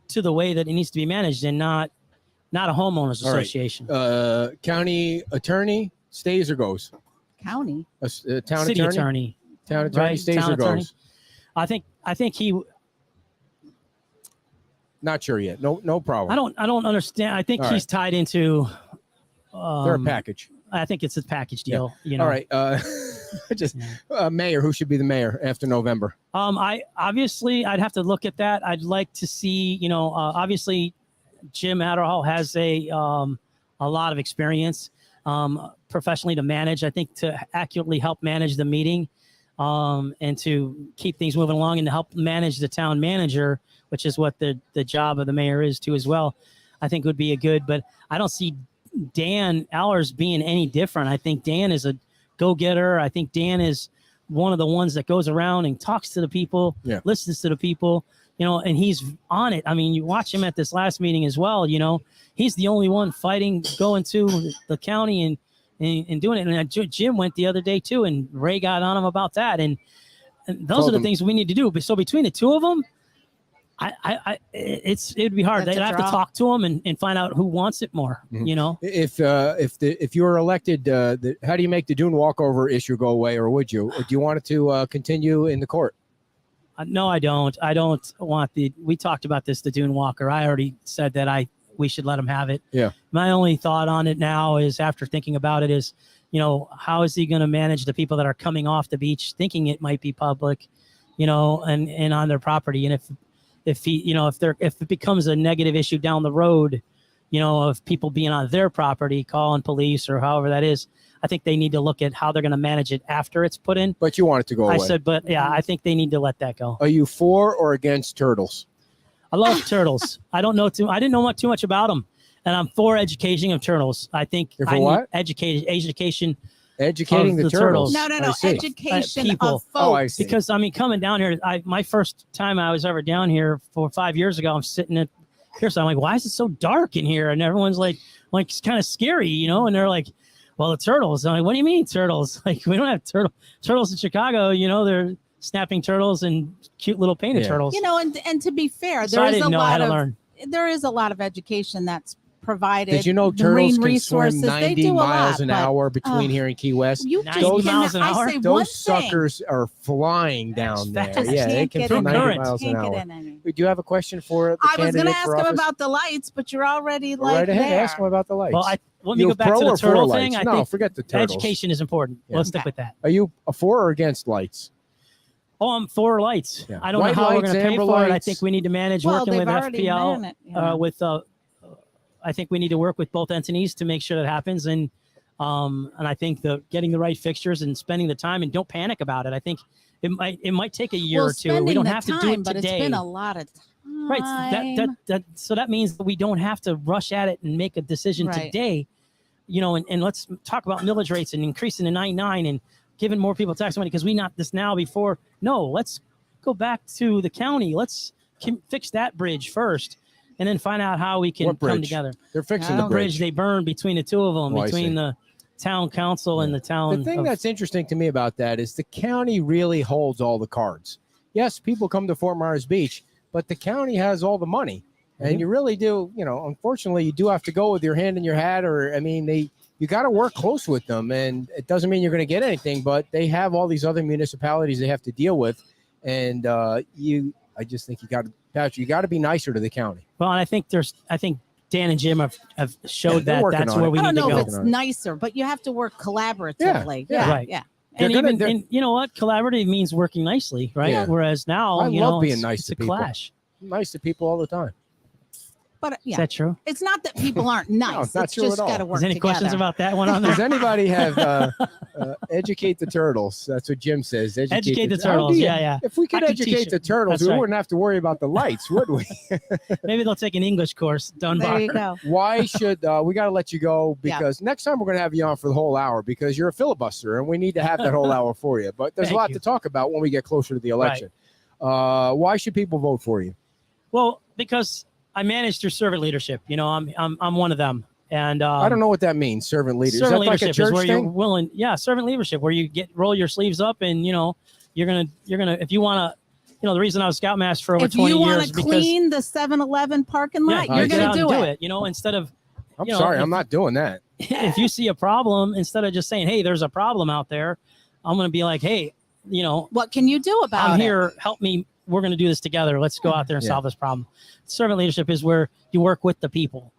to the way that it needs to be managed, and not a homeowners association. County attorney stays or goes? County. Town City attorney. Town attorney Right? stays Town or attorney. goes? I think he. Not sure yet. No problem. I don't understand. I think All he's tied into. They're a package. I think it's a package deal. All right. Mayor. Who should be the mayor after November? I'd have to look at that. I'd like to see. Obviously, Jim Adderhall has a lot of experience professionally to manage. I think to accurately help manage the meeting, and to keep things moving along, and to help manage the town manager, which is what the job of the mayor is too as well. I think would be a good. But I don't see Dan Allers being any different. I think Dan is a go-getter. I think Dan is one of the ones that goes around and talks to the people, listens to the people, and he's on it. I mean, you watch him at this last meeting as well. He's the only one fighting, going to the county and doing it. And Jim went the other day too, and Ray got on him about that. And those are the things we need to do. But so between the two of them, it'd be hard. They'd have to talk to them and find out who wants it more. If you were elected, how do you make the Dune walkover issue go away, or would you? Or do you want it to continue in the court? No, I don't. I don't want we talked about this, the Dune Walker. I already said that we should let him have it. Yeah. My only thought on it now is, after thinking about it, is, how is he going to manage the people that are coming off the beach thinking it might be public, and on their property? And if it becomes a negative issue down the road, of people being on their property, calling police or however that is, I think they need to look at how they're going to manage it after it's put in. But you want it to go away. I said, but yeah, I think they need to let that go. Are you for or against turtles? I love turtles. I didn't know too much about them, and I'm for education of turtles. I think you're for what? Education. Educating the turtles. No. Education people. of folks. I see. Because coming down here, my first time I was ever down here 5 years ago, I'm sitting at here, so I'm like, why is it so dark in here? And everyone's like it's kind of scary, and they're like, well, the turtles. I'm like, what do you mean turtles? Like, we don't have turtles in Chicago. They're snapping turtles and cute little painted turtles. And to be fair, there is a lot of education that's provided. Did you know turtles can resources. swim 90 miles an hour between here and Key West? 90 miles an hour? Those suckers are flying down there. Yeah, they can swim 90 miles an hour. Do you have a question for the I was going candidate to ask for him office? about the lights, but you're already right ahead. there. Ask him about the lights. Well, let me go back to the turtle thing. I think forget the turtles. education is important. Yeah. Let's stick with that. Are you for or against lights? Oh, I'm for lights. Yeah. I don't White know how we're lights, going to pay amber for it. I lights. think we need to manage Well, working with they've already FPL. I think we need to work with both entities to make sure that happens. And I think getting the right fixtures and spending the time, and don't panic about it. I think it might take a year or two. We don't have to do it but today. It's been a lot of time. Right. So that means that we don't have to rush at it and make a decision today. And let's talk about millage rates and increasing to 99 and giving more people tax money, because we not this now before. No, let's go back to the county. Let's fix that bridge first, and then find out how we can come together. They're fixing the bridge. They burned between the two of them, between the town council and the town. The thing that's interesting to me about that is the county really holds all the cards. Yes, people come to Fort Myers Beach, but the county has all the money. And you really do, unfortunately, you do have to go with your hand in your hat, you got to work close with them. And it doesn't mean you're going to get anything, but they have all these other municipalities they have to deal with. And I just think you got to be nicer to the county. Well, and I think Dan and Jim have showed that that's where we need to go. I don't know if it's nicer, but you have to work collaboratively. Yeah. And you know what? Collaborative means working nicely, right? Yeah. Whereas now, I love being nice it's to a people. clash. I'm nice to people all the time. But Is that true? it's not that people aren't nice. it's not true just at all. got to work Is any together. questions about that one on there? Does anybody have educate the turtles? That's what Jim says. Educate the How do turtles. you- Yeah. If we could I could teach educate it. the turtles, That's we right. wouldn't have to worry about the lights, would we? Maybe they'll take an English course done There by. you go. Why should we got to let you go? Yeah. Because next time we're going to have you on for the whole hour because you're a filibuster and we need to have that whole hour for you. But there's Thank a lot you. to talk about when we get closer to the election. Why should people vote for you? Well, because I manage through servant leadership. You know, I'm one of them. And I don't know what that means. Servant leader. Is that servant like a leadership church is where thing? you're willing. Yeah, servant leadership where you roll your sleeves up and you're gonna if you want to. The reason I was scoutmaster for over If 20 you want years to because clean the 7-Eleven parking lot, yeah, you're you get going out to and do do it. it. Instead of I'm you know, sorry, if- I'm not doing that. if you see a problem, instead of just saying, "Hey, there's a problem out there," I'm going to be like, "Hey, What can you do about I'm it? here. Help me. We're going to do this together. Let's go out there and Yeah. solve this problem." Servant leadership is where you work with the people.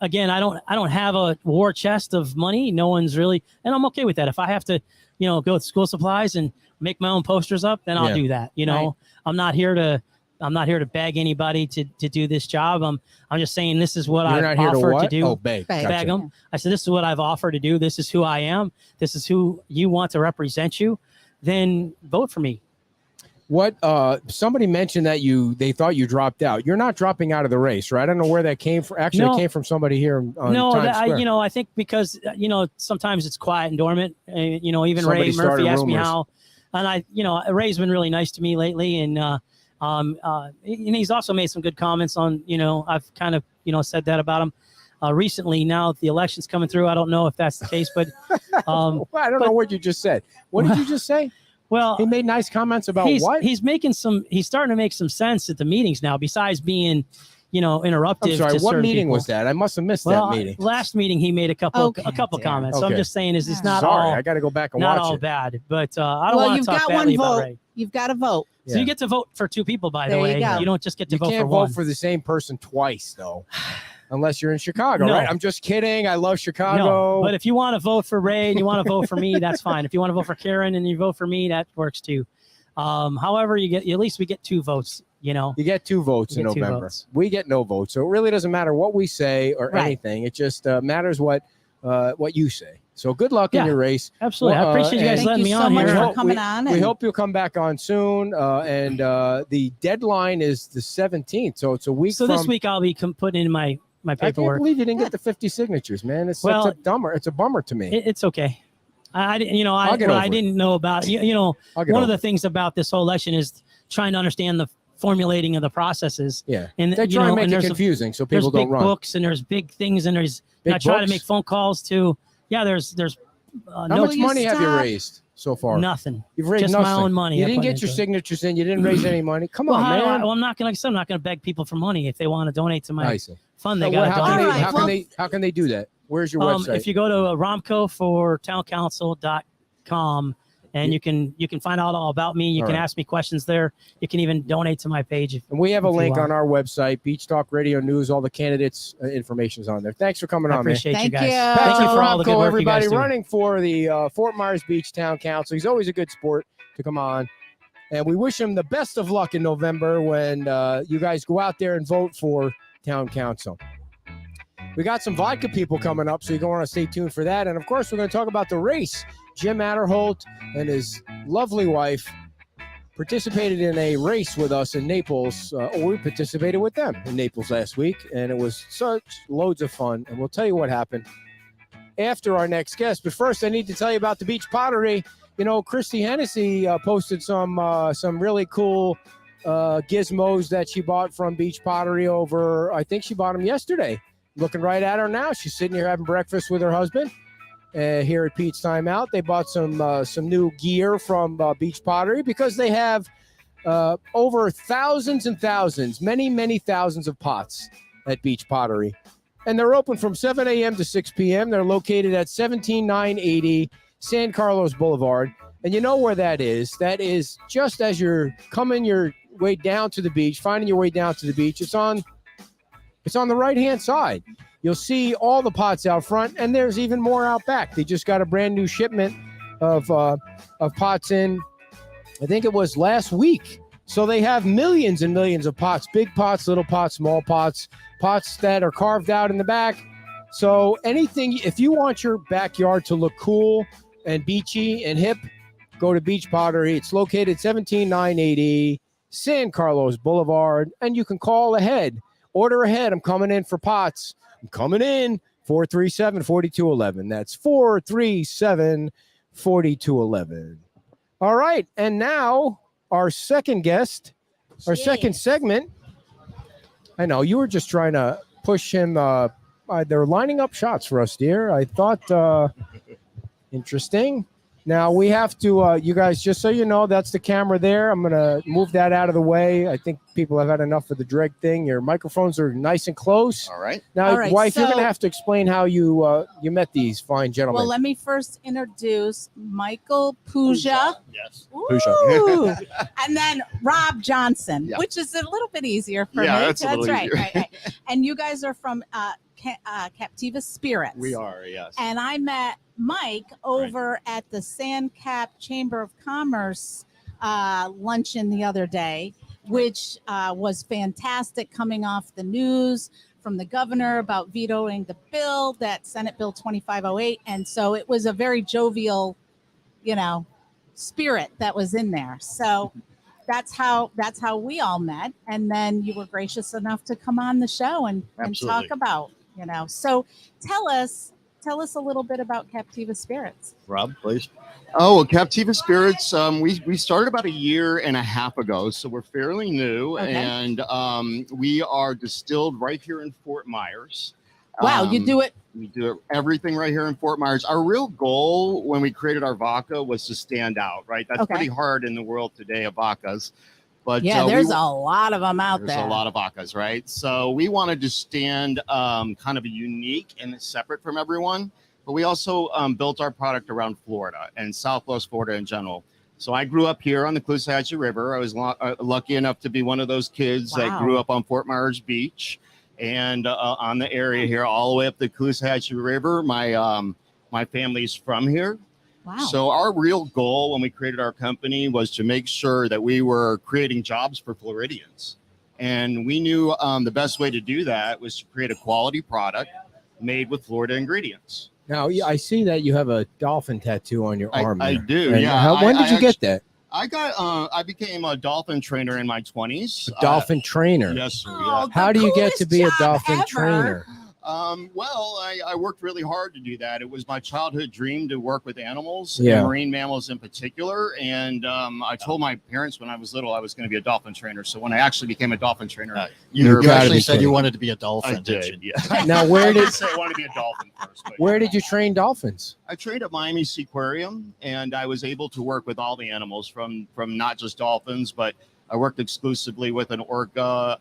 Again, I don't have a war chest of money. No one's really, and I'm okay with that. If I have to, go with school supplies and make my own posters up, then I'll Yeah. do that. Right. I'm not here to beg anybody to do this job. I'm just saying this is what You're I've not here to offered what? to do. Oh, beg. Beg. Bag Gotcha. them. I said, this is what I've offered to do. This is who I am. This is who you want to represent you. Then vote for me. What somebody mentioned that they thought you dropped out. You're not dropping out of the race, right? I don't know where that came from. Actually, No. it came from somebody here on No, Times Square. I think because sometimes it's quiet and dormant. Even Somebody Ray started Murphy asked me rumors. how, and Ray's been really nice to me lately, and he's also made some good comments on. I've kind of said that about him recently. Now the election's coming through. I don't know if that's the case, but Well, I don't know what you just said. What did you just say? well, He made nice comments about he's what? he's starting to make some sense at the meetings now. Besides being interruptive. I'm sorry. to What certain meeting people. was that? I must have missed Well, that meeting. last meeting he made a couple Okay, dear. comments. So I'm Okay. just saying is it's not Sorry, all I got to go back and not watch all it. bad, but I don't Well, want you've to talk got one badly about vote. Ray. You've got to vote. So Yeah. you get to vote for two people, by the There you way. go. You don't just get to You vote can't for vote one. for the same person twice, though, unless you're in Chicago, No. right? I'm just kidding. I love No, Chicago. but if you want to vote for Ray and you want to vote for me, that's fine. If you want to vote for Karen and you vote for me, that works too. However, at least we get two votes. You get two votes You in get two November. votes. We get no votes, so it really doesn't matter what we say or Right. anything. It just matters what you say. So good luck in Yeah. your race. Absolutely. Well, I appreciate you guys and- Thank letting you me so on much here. for hope- coming on. We and- hope you'll come back on soon. And the deadline is the 17th, so it's a week. So from, this week I'll be putting in my I can't paperwork. believe you didn't get the 50 signatures, man. It's Well, such a bummer to me. It's okay. I didn't, I'll get over I it. didn't know about, I'll get one of over the it. things about this whole election is trying to understand the formulating of the processes. Yeah, And they try and make it there's confusing so there's people big don't run. books and there's big things and there's Big I try to books? make phone calls to there's How no much money have you stop? raised so far? nothing. You've raised Just nothing. my own money You I didn't put get your into it. signatures in. You didn't raise any money. Come Well, on, how do man. I'm not gonna like I said, I'm not gonna beg people for money if they want to donate to my I see. fund. They So got to how donate. can, All they, right, how, well- can they, how can they do that? Where's your website? If you go to Romcoe for towncouncil.com and you can find out all about me. You All can right. ask me questions there. You can even donate to my page. and we have a if you link want. on our website, Beach Talk Radio News. All the candidates' information is on there. Thanks for coming I on, man. appreciate you Thank guys. you. Thank you Patrick for all the good Romcoe, work everybody you guys do. running for the Fort Myers Beach Town Council. He's always a good sport to come on. And we wish him the best of luck in November when you guys go out there and vote for Town Council. We got some vodka people coming up, so you're going to want to stay tuned for that. And, of course, we're going to talk about the race. Jim Adderholt and his lovely wife participated in a race with us in Naples. We participated with them in Naples last week, and it was such loads of fun. And we'll tell you what happened after our next guest. But first, I need to tell you about the Beach Pottery. Christy Hennessy posted some really cool gizmos that she bought from Beach Pottery over, I think she bought them yesterday. Looking right at her now. She's sitting here having breakfast with her husband here at Pete's Time Out. They bought some new gear from Beach Pottery because they have over thousands and thousands, many thousands of pots at Beach Pottery. And they're open from 7 a.m. to 6 p.m. They're located at 17980 San Carlos Boulevard. And you know where that is. That is just as you're coming your way down to the beach, finding your way down to the beach. It's on the right-hand side. You'll see all the pots out front, and there's even more out back. They just got a brand new shipment of pots in. I think it was last week. So they have millions and millions of pots, big pots, little pots, small pots, pots that are carved out in the back. So anything, if you want your backyard to look cool and beachy and hip, go to Beach Pottery. It's located 17980 San Carlos Boulevard, and you can call ahead. Order ahead. I'm coming in for pots. I'm coming in. 437-4211. That's 437-4211. All right. And now our second guest, our second segment. I know you were just trying to push him. They're lining up shots for us, dear. I thought interesting. Now we have to, you guys, just so you know, that's the camera there. I'm going to move that out of the way. I think people have had enough of the drag thing. Your microphones are nice and close. All right. Now, All right, wife, you're so- going to have to explain how you met these fine gentlemen. Well, let me first introduce Michael Puja. Yes. Ooh. And then Rob Johnson, Yeah. which is a little bit easier for Yeah, me. that's a little right, easier. right. And you guys are from Captiva Spirits. We are, yes. And I met Mike over at the Sandcap Chamber of Commerce luncheon the other day, which was fantastic, coming off the news from the governor about vetoing the bill, that Senate Bill 2508. And so it was a very jovial, spirit that was in there. So that's how we all met. And then you were gracious enough to come on the show and Absolutely. talk about, So tell us a little bit about Captiva Spirits. Rob, please. Oh, well, Captiva Spirits, we started about 1.5 years ago, so we're fairly new, Okay. and we are distilled right here in Fort Myers. Wow, you do it. We do everything right here in Fort Myers. Our real goal when we created our vodka was to stand out, right? That's Okay. pretty hard in the world today of vodkas. But Yeah, there's a lot of them out there's there. a lot of vodkas, right? So we wanted to stand kind of unique and separate from everyone. But we also built our product around Florida and Southwest Florida in general. So I grew up here on the Caloosahatchee River. I was lucky enough to be one of those kids that Wow. grew up on Fort Myers Beach and on the area here, all the way up the Caloosahatchee River. My family's from here. Wow. So our real goal when we created our company was to make sure that we were creating jobs for Floridians. And we knew the best way to do that was to create a quality product made with Florida ingredients. Now, I see that you have a dolphin tattoo on your arm. I there. do, And yeah. when did you get that? I became a dolphin trainer in my 20s. A dolphin trainer. Yes, sir. Oh, Yeah. How do you get to coolest be a job dolphin ever. trainer? Well, I worked really hard to do that. It was my childhood dream to work with animals, Yeah. and marine mammals in particular. And I told my parents when I was little I was going to be a dolphin trainer. So when I actually became a dolphin trainer, You You gotta actually be said kidding. you wanted to be a I dolphin, didn't did. you? Yeah. Now, where I did did say I wanted to be a dolphin first. But where did you train dolphins? I trained at Miami Seaquarium, and I was able to work with all the animals from not just dolphins, but I worked exclusively with an orca.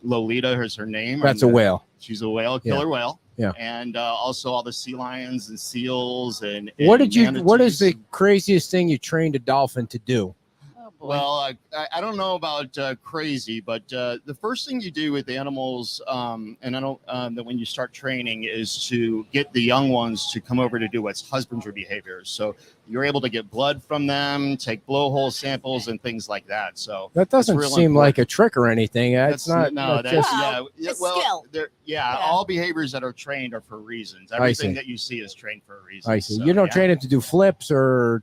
Lolita is her name. That's and, a whale. She's a whale, killer whale. Yeah. And also all the sea lions and seals and What is manatees. the craziest thing you trained a dolphin to do? Oh, boy. Well, I don't know about crazy, but the first thing you do with animals, and I don't that when you start training is to get the young ones to come over to do what's husbandry behaviors. So you're able to get blood from them, take blowhole samples, and things like that. So That doesn't real seem important. like a trick or anything. That's not. no, that's that's just- Well, it's skill. Yeah, Yeah. all behaviors that are trained are for reasons. I Everything see. that you see is trained for a reason. I see. So, You don't yeah. train it to do flips or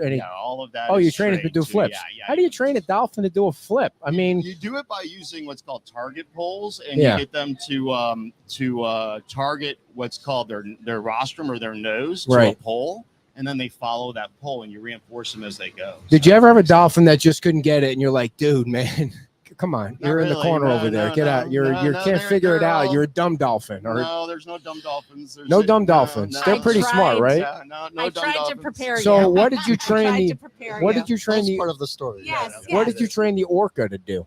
any. Yeah, all of that. Oh, is you train it to trained do flips. Yeah. How do you train a dolphin to do a flip? I mean, You do it by using what's called target poles, and Yeah. you get them to target what's called their rostrum or their nose to a Right. pole, and then they follow that pole, and you reinforce them as they go. did So- you ever have a dolphin that just couldn't get it, and you're like, dude, man, come on, Not you're in the really. corner No, over there. no, Get no, out. You no, can't figure it out. they're You're a dumb dolphin. Or No, there's no dumb dolphins. No dumb dolphins. They're pretty smart, right? Yeah, no I dumb tried to dolphins. prepare you. So what did you I train tried the? to prepare What you. did you train That's the? part of the story. Yes, What yes. did you train the orca to do?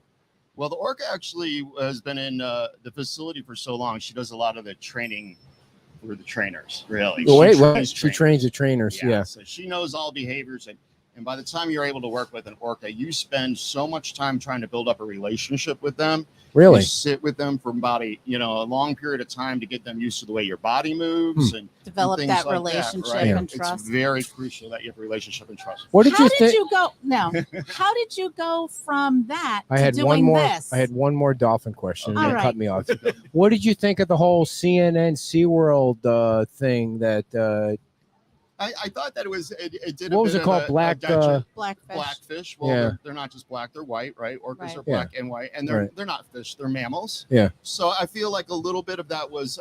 Well, the orca actually has been in the facility for so long. She does a lot of the training for the trainers, really. Well, wait, trains she trains the trainers. Yeah. So she knows all behaviors. And And by the time you're able to work with an orca, you spend so much time trying to build up a relationship with them. Really? You sit with them for about a long period of time to get them used to the way your body moves and Develop things that like relationship right? and It's trust. very crucial that you have a relationship and trust. What did How you did think? you go? No. How did you go from that I to had doing one more. this? I had one more dolphin question. All And you right. cut me off. What did you think of the whole CNN SeaWorld thing? That I thought that it did. what a was bit it called? of a Black. digest- Blackfish. Blackfish. Well, Yeah. they're not just black; they're white, right? Orcas Right. are black and white, and they're not fish; they're mammals. Yeah. So I feel like a little bit of that was,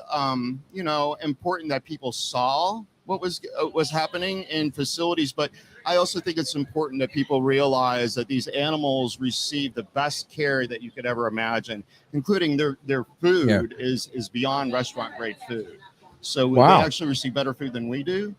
important that people saw what was happening in facilities, but I also think it's important that people realize that these animals receive the best care that you could ever imagine, including their food is beyond restaurant grade food. So they actually receive better food than we do.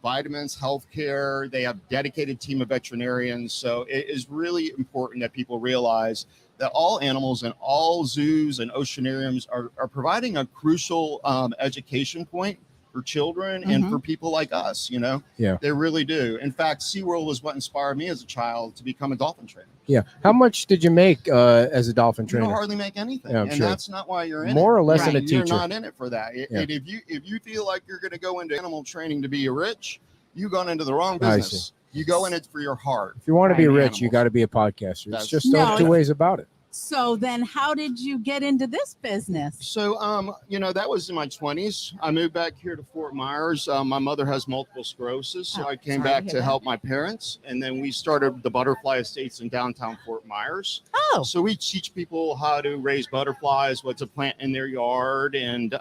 Vitamins, healthcare. They have dedicated team of veterinarians. So it is really important that people realize that all animals and all zoos and oceanariums are providing a crucial education point for children and for people like us. Yeah. They really do. In fact, SeaWorld was what inspired me as a child to become a dolphin trainer. Yeah. How much did you make as a dolphin You trainer? don't hardly make anything, Yeah, I'm and sure. that's not why you're in More it. or less than a You're teacher. not in it for that. And if you feel like you're going to go into animal training to be rich, you've gone into the wrong I business. You go in it for your heart. If you want to be Right. rich, you Animals. got to be a podcaster. That's- It's just No, two ways about it. So then how did you get into this business? So, that was in my 20s. I moved back here to Fort Myers. My mother has multiple sclerosis, so Oh, I came sorry back to to hear that. help my parents. And then we started the Butterfly Estates in downtown Fort Myers. Oh, So we teach people how to raise butterflies, what to plant in their yard, and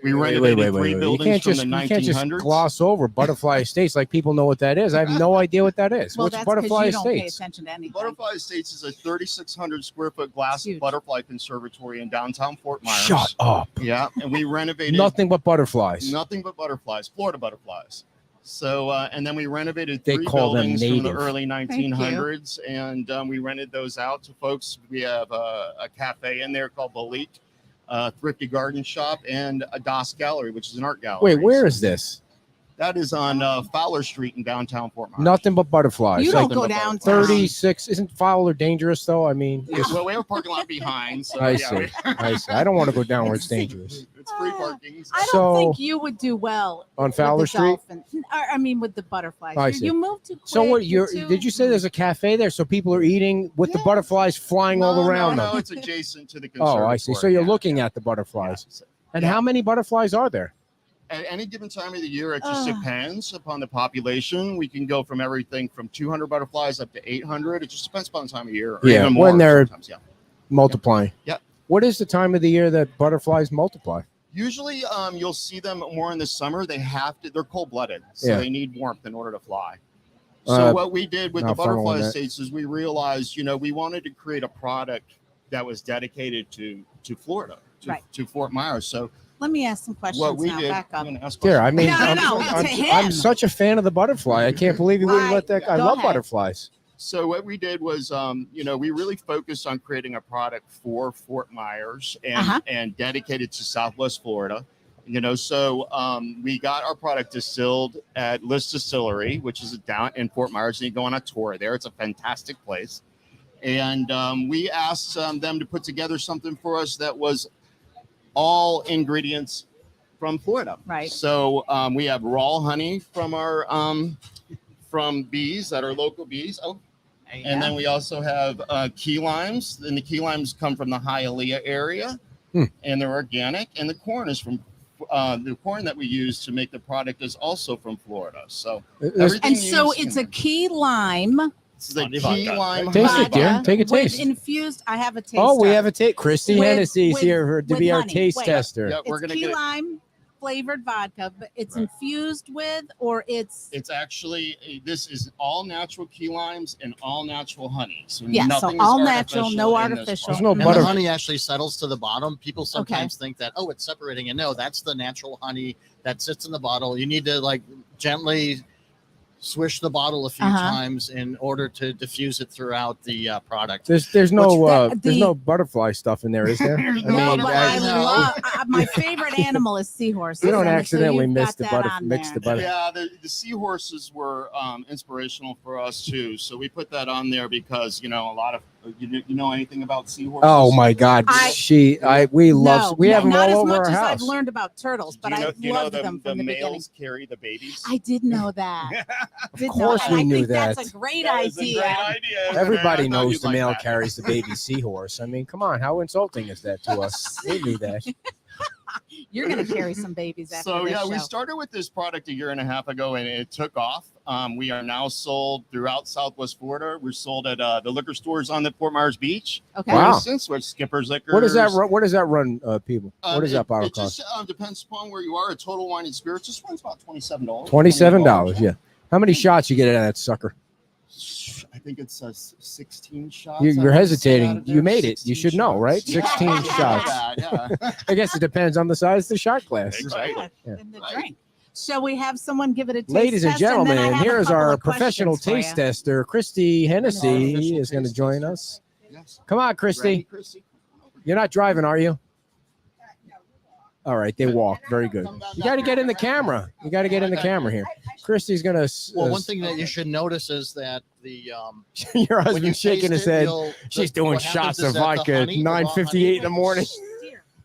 we renovated three You buildings can't from just the you can't just 1900s. gloss over Butterfly Estates like people know what that is. I have no idea what that is. well, What's that's Butterfly because you don't pay Estates? attention to anything. Butterfly Estates is a 3,600 square foot glass Huge. butterfly conservatory in downtown Fort Myers. Shut up. Yeah, and we renovated Nothing but butterflies. nothing but butterflies, Florida butterflies. So, and then we renovated They three call them buildings from the native. early you. 1900s, and we rented those out to folks. We have a cafe in there called Belique, Thrifty Garden Shop, and a DOS Gallery, which is an art gallery. Wait, where is this? That is on Fowler Street in downtown Fort Myers. Nothing but butterflies. You Like don't go but downtown. 36 isn't Fowler dangerous though? I mean, it's- Well, we have a parking lot behind. So, I yeah, see. I see. I don't want to go down where it's dangerous. it's free parking. I don't So- think you would do well On with Fowler the Street? dolphins. I mean, with the butterflies. I You- see. You moved too quick. So what you're did you say there's a cafe there so people are eating with the butterflies flying all around no, them? it's adjacent to the Oh, conservatory. I see. So you're yeah. looking at the butterflies. Yeah. And Yeah. how many butterflies are there? At any given time of the year, it just Ugh. depends upon the population. We can go from everything from 200 butterflies up to 800. It just depends upon the time of year. Or Yeah, even more when they're- sometimes, yeah. Multiplying. Yep. What is the time of the year that butterflies multiply? Usually, you'll see them more in the summer. They're cold-blooded, so Yeah. they need warmth in order to fly. So Uh, what we did with the not following butterfly that. estates is we realized, we wanted to create a product that was dedicated to Florida, Right. to Fort Myers. So Let me ask some questions what we now. did, Back up. I'm gonna ask There, I questions. mean, No, I'm, to him. I'm such a fan of the butterfly. I can't believe you wouldn't let that. I Go love ahead. butterflies. So what we did was, we really focused on creating a product for Fort Myers and Uh-huh. and dedicated to Southwest Florida. So we got our product distilled at List Distillery, which is down in Fort Myers, and you go on a tour there. It's a fantastic place. And we asked them to put together something for us that was all ingredients from Florida. Right. So we have raw honey from our from bees that are local bees. Oh, and then we also have key limes, and the key limes come from the Hialeah area, and they're organic. And the corn is from the corn that we use to make the product is also from Florida. So everything And so used it's in a key lime it's the Honey key vodka. lime. Taste honey it, dear. vodka. Take a with taste. infused. I have a taste. Oh, we have a taste. Christy With- Hennessy's with- here to with be our honey. taste Wait. tester. Yeah, we're It's gonna key get it. lime flavored vodka, but it's Right. infused with, or it's It's actually this is all natural key limes and all natural honey. So Yeah, so nothing is all natural, no in this artificial. There's one. no And And butter. the honey actually settles to the bottom. People sometimes think that, oh, it's separating. And no, that's the natural honey that sits in the bottle. You need to gently swish the bottle a few times in order to diffuse it throughout the product. There's no butterfly stuff in there, is there? No, but I love my favorite animal is seahorse. You don't accidentally mix the butter. Yeah, the seahorses were inspirational for us too. So we put that on there because a lot of you know anything about seahorses? Oh my God, we have them all over our house. As I've learned about turtles, but I loved them from the males beginning. Carry the babies. I did know that. Of course we knew that. That's a great idea. Everybody knows the male carries the baby seahorse. I mean, come on, how insulting is that to us? We knew that. You're going to carry some babies after this show. We started with this product a year and a half ago, and it took off. We are now sold throughout Southwest Florida. We're sold at the liquor stores on the Fort Myers Beach. Okay. For instance, with Skipper's Liquor. What does that run, people? What does that bottle cost? It just depends upon where you are. A Total Wine and Spirits just runs about $27. $27, yeah. How many shots you get out of that sucker? I think it's 16 shots. You're hesitating. You made it. You should know, right? 16 shots. Yeah. I guess it depends on the size of the shot glass. Exactly. And the drink. Shall we have someone give it a taste Ladies and test? gentlemen, And here's our professional questions for taste you. tester, Christy Hennessy, is going to join us. Yes. Come on, Christy. You're not driving, are you? All right, they walk. Very good. You got to get in the camera. You got to get in the camera here. Christy's going to... Well, one thing that you should notice is that the... your husband's shaking his head. She's doing shots of vodka at 9:58 in the morning.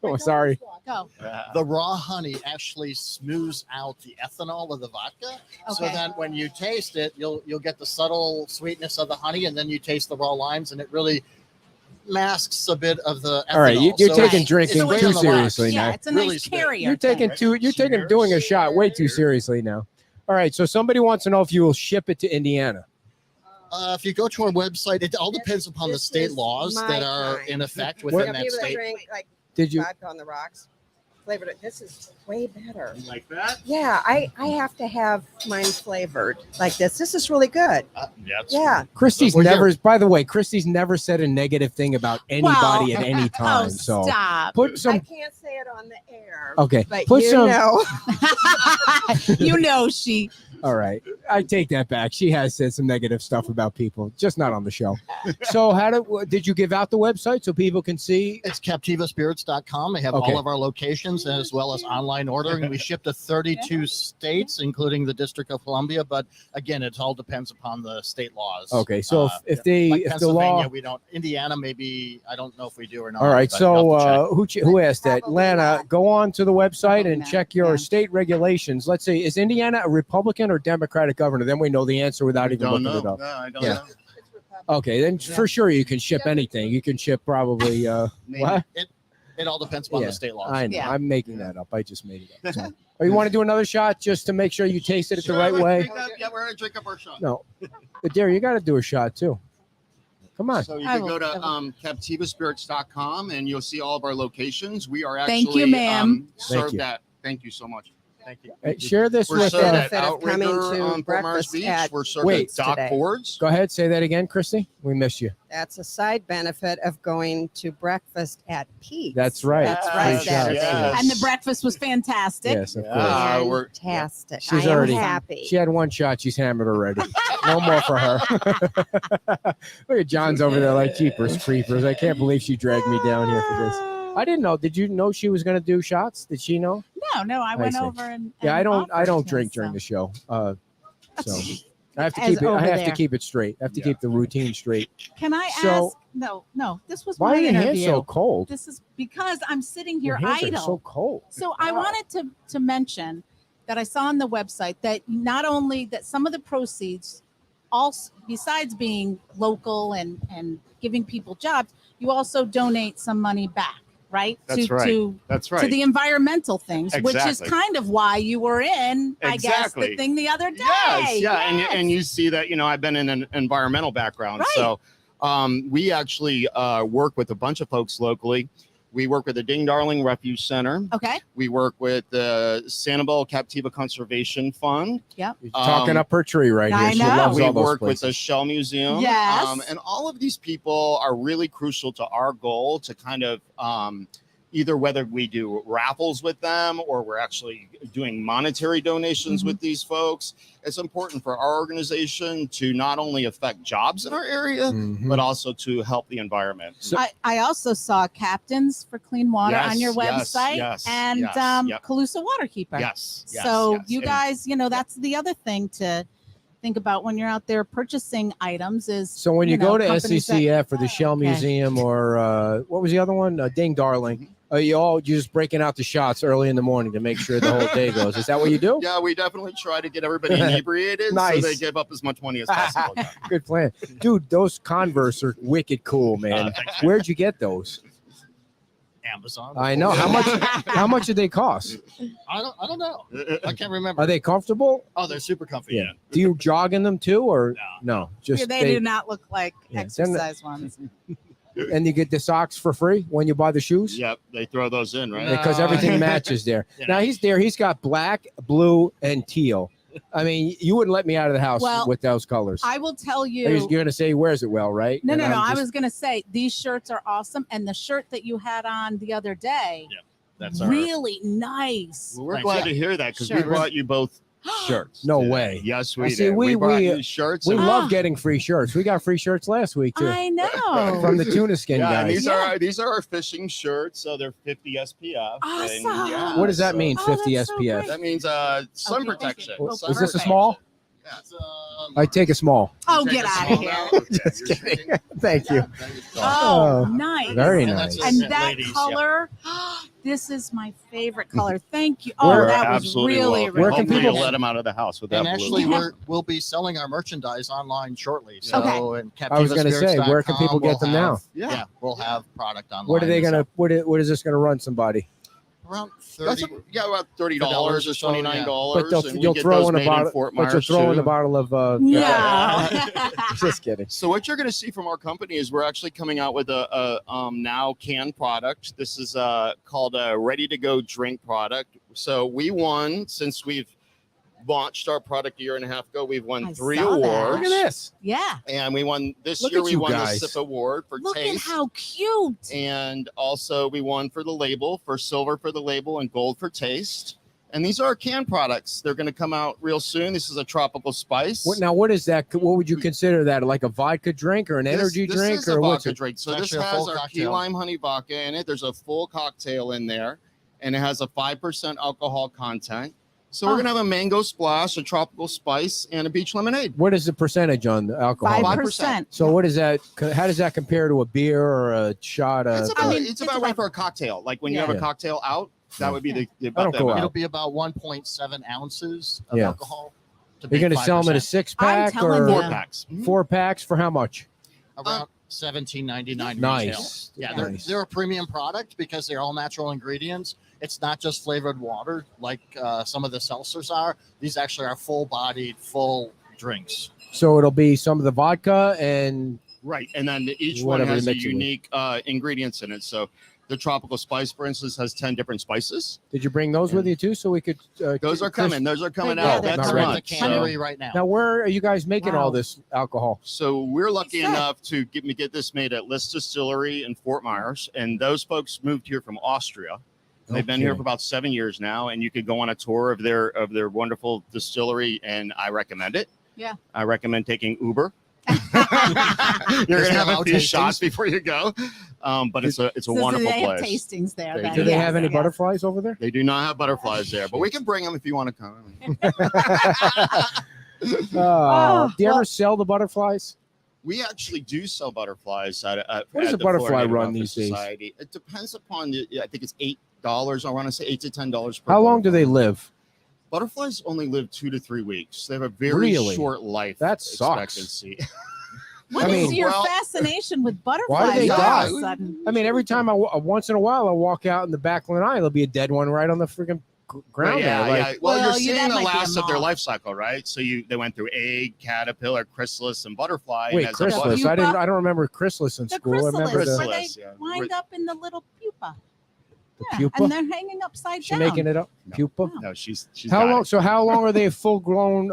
Oh, sorry. Go. The raw honey actually smooths out the ethanol of the vodka, so that when you taste it, you'll get the subtle sweetness of the honey, and then you taste the raw limes, and it really masks a bit of the ethanol. All right, you're taking drinking it's too seriously now. Yeah, it's a nice carrier. You're taking doing a shot way too seriously now. All right, so somebody wants to know if you will ship it to Indiana. If you go to our website, it all depends upon the state laws that are in effect within that state. Did you vodka on the rocks? Flavored it. This is way better. You like that? Yeah, I have to have mine flavored like this. This is really good. Yeah. Christy's never, by the way, Christy's never said a negative thing about anybody at any time. So stop. put some. I can't say it on the air. Okay. But Put some. She. All right. I take that back. She has said some negative stuff about people, just not on the show. So did you give out the website so people can see? It's CaptivaSpirits.com. They have all of our locations as well as online ordering. We ship to 32 states, including the District of Columbia. But again, it all depends upon the state laws. Okay. So if like the law, we don't. Indiana, maybe I don't know if we do or not. all right. So who asked that? Lana, go on to the website and check your state regulations. Let's say, is Indiana a Republican or Democratic governor? Then we know the answer without even looking it up. No, I don't know. Okay, then for sure you can ship anything. You can ship probably what? It all depends upon the state laws. I know. I'm making that up. I just made it up. So. Oh, you want to do another shot just to make sure you tasted it the right way? We're gonna drink up our shot. No, but Derry, you got to do a shot too. Come on. So you can go to CaptivaSpirits.com and you'll see all of our locations. We are actually Thank you, ma'am. Served at. Thank you so much. Thank you. Hey, share this We're with served at benefit of coming Outrigger to on Fort Myers breakfast Beach. at We're served at Dock today. Boards. Go ahead, say that again, Christy. We missed you. That's a side benefit of going to breakfast at Pete's. That's right. That's right. Free shots, Saturday. yes. And the breakfast was fantastic. Yes, of course. Fantastic. She's I am already happy. She had one shot. She's hammered already. No more for her. Look at John's over there like Jeepers Creepers. I can't believe she dragged me down here for this. I didn't know. Did you know she was going to do shots? Did she know? No, I went see. over and Yeah, I don't offered drink to, during so. the show. So I have to As keep it. I over have to there. keep it straight. I have to keep the routine straight. Can I So- ask? No. This was Why my are your hands interview. so cold? This is because I'm sitting here Your hands idle. are so cold. So I wanted to mention that I saw on the website that not only that some of the proceeds, also besides being local and giving people jobs, you also donate some money back, right? That's right. That's To right. the environmental things, which is Exactly. kind of why you were in, I guess, Exactly. the thing the other day. Yes, yeah, Yes. and you see that I've been in an environmental background, Right. so we actually work with a bunch of folks locally. We work with the Ding Darling Refuge Center. Okay. We work with the Sanibel Captiva Conservation Fund. Yep. You're talking up her tree right here. I She know. loves We all those work with places. the Shell Museum. Yes. And all of these people are really crucial to our goal to kind of either whether we do raffles with them or we're actually doing monetary donations with these folks. It's important for our organization to not only affect jobs in our area, but also to help the environment. So, I also saw Captains for Clean Water on your website and Calusa Waterkeeper. So you guys, you know, that's the other thing to think about when you're out there purchasing items is. So when you go to SCCF or the Shell Museum or what was the other one? Ding Darling. You just breaking out the shots early in the morning to make sure the whole day goes. Is that what you do? Yeah, we definitely try to get everybody inebriated so they give up as much money as possible. Good plan. Dude, those Converse are wicked cool, man. Where'd you get those? Amazon. I know. How much did they cost? I don't know. I can't remember. Are they comfortable? Oh, they're super comfy. Yeah. Do you jog in them too, or no? Just they do not look like exercise ones. And you get the socks for free when you buy the shoes? Yep, they throw those in, right? Because everything matches there. Now he's there. He's got black, blue, and teal. I mean, you wouldn't let me out of the house with those colors. I will tell you. You're going to say he wears it well, right? No. I was going to say these shirts are awesome. And the shirt that you had on the other day, that's really nice. Well, we're glad to hear that because we brought you both shirts. No way. Yes, we see, did. We brought you shirts. We love getting free shirts. We got free shirts last week too. I know. From the tuna skin guys. These are our fishing shirts. So they're 50 SPF. Awesome. What does that mean? 50 SPF. That means sun protection. Is this a small? I take a small. Oh, get out of here. Just kidding. Thank you. Oh, nice. Very nice. And that color, this is my favorite color. Thank you. Oh, that was really, really Where can people let them out of the house with that? And actually, we'll be selling our merchandise online shortly. So, and I was going to say, where can people get them now? Yeah, we'll have product online. What are they going to? What is this going to run somebody? Around $30. About $30 or $29. But you'll throw in a bottle. But you'll throw in a bottle of. No. Just kidding. So what you're going to see from our company is we're actually coming out with a now canned product. This is called a ready to go drink product. So we won since we've launched our product a year and a half ago. We've won 3 awards. Look at this. Yeah. And we won this year. We won the SIP award for Look taste. Look at how cute. And also we won for the label, for silver for the label and gold for taste. And these are our canned products. They're going to come out real soon. This is a tropical spice. What is that? What would you consider that? Like a vodka drink or an energy drink? This is a vodka drink. So this has our key lime honey vodka in it. There's a full cocktail in there. And it has a 5% alcohol content. So we're going to have a mango splash, a tropical spice, and a beach lemonade. What is the percentage on the alcohol? 5%. So what is that? How does that compare to a beer or a shot? It's about right for a cocktail. Like when you have a cocktail out, that would be the It'll be about 1.7 ounces of alcohol. You're going to sell them in a 6-pack or 4 packs? 4 packs for how much? Around $17.99. Nice. Yeah, they're a premium product because they're all natural ingredients. It's not just flavored water like some of the seltzers are. These actually are full-bodied, full drinks. So it'll be some of the vodka and and then each one has a unique ingredients in it. So the tropical spice, for instance, has 10 different spices. Did you bring those with you too, so we could? Those are coming. Those are coming out. That's in the cannery right now. Now, where are you guys making all this alcohol? So we're lucky enough to get this made at List Distillery in Fort Myers, and those folks moved here from Austria. They've been here for about 7 years now, and you could go on a tour of their wonderful distillery, and I recommend it. Yeah. I recommend taking Uber. You're gonna have a few shots before you go, but it's a wonderful they have place. Tastings there. Do they have any butterflies over there? They do not have butterflies there, but we can bring them if you want to come. Do you ever sell the butterflies? We actually do sell butterflies at what is a butterfly run these days? It depends upon I think it's $8. I want to say $8 to $10 per. How long do they live? Butterflies only live 2 to 3 weeks. They have a very short life expectancy. What is your fascination with butterflies? Why do they die? All of a sudden? I mean, every time once in a while, I walk out in the back lanai, there'll be a dead one right on the freaking ground. Well, you're seeing the last of their life cycle, right? So they went through egg, caterpillar, chrysalis, and butterfly. Wait, chrysalis? I don't remember chrysalis in school. Chrysalis, I remember where they wind up in the little pupa. Pupa? And they're hanging upside down. Making it up? Pupa. No, she's How got long? it. So how long are they a full grown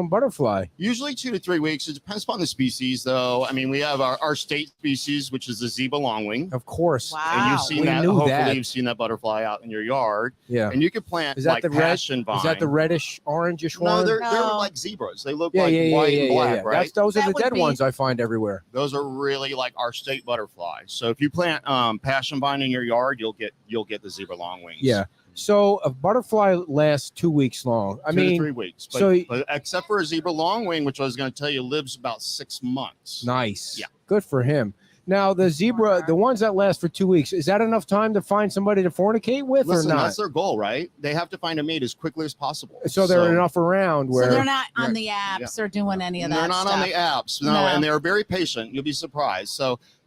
butterfly? Usually 2 to 3 weeks. It depends upon the species, though. I mean, we have our state species, which is the zebra longwing. Of course. Wow. And you've seen We that. knew Hopefully, that. you've seen that butterfly out in your yard. Yeah. And you could plant Is that like the red? passion vine. Is that the reddish orangish No, one? they're No. like zebras. They look yeah, like yeah, white yeah, and yeah, black, yeah. right? Those are That the would dead be- ones I find everywhere. Those are really like our state butterfly. So if you plant passion vine in your yard, you'll get the zebra longwings. Yeah. So a butterfly lasts 2 weeks long. I 2 to mean, 3 weeks. But, so- but except for a zebra longwing, which I was going to tell you, lives about 6 months. nice. Yeah. Good for him. Now the zebra, Wow. the ones that last for 2 weeks, is that enough time to find somebody to fornicate with Listen, or not? that's their goal, right? They have to find a mate as quickly as possible. So there are enough around where So they're not on the apps or doing any of that. They're not stuff. on the apps, no, No. and they're very patient. You'll be surprised.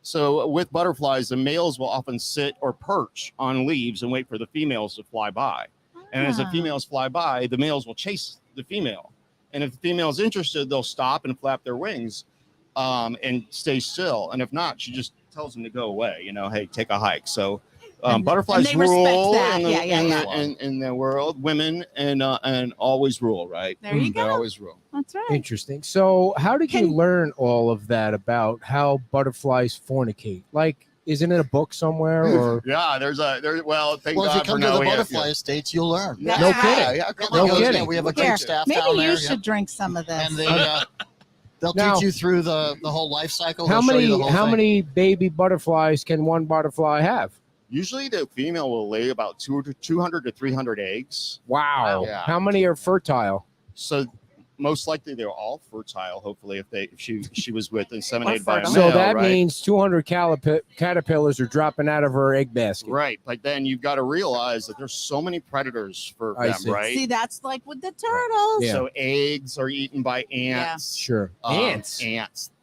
So with butterflies, the males will often sit or perch on leaves and wait for the females to fly by. And as the Ah. females fly by, the males will chase the female. And if the female's interested, they'll stop and flap their wings and stay still. And if not, she just tells them to go away. Hey, take a hike. So butterflies and they respect rule that. in the, Yeah, yeah, in, yeah. The, in the world. Women and always rule, right? There you They go. always rule. That's right. interesting. So how did you Can- learn all of that about how butterflies fornicate? Like, isn't it a book somewhere or? Yeah, well, thank Well, if you God come for to now the we have- butterfly estates, you'll learn. That's No right. kidding. Yeah, No yeah, kidding. we have a Here, great staff maybe down you there. should drink some of this. And they'll Now- teach you through the whole life cycle. How They'll show you many the whole how thing. many baby butterflies can one butterfly have? Usually the female will lay about 200 to 300 eggs. Wow. Yeah. How many are fertile? So most likely they're all fertile. Hopefully, if she was with inseminated by a fertile. male, So that right? means 200 caterpillars are dropping out of her egg basket. Right, but then you've got to realize that there's so many predators for I them, see. right? See, that's like with the turtles. Yeah. So eggs are eaten by ants. Sure. Ants.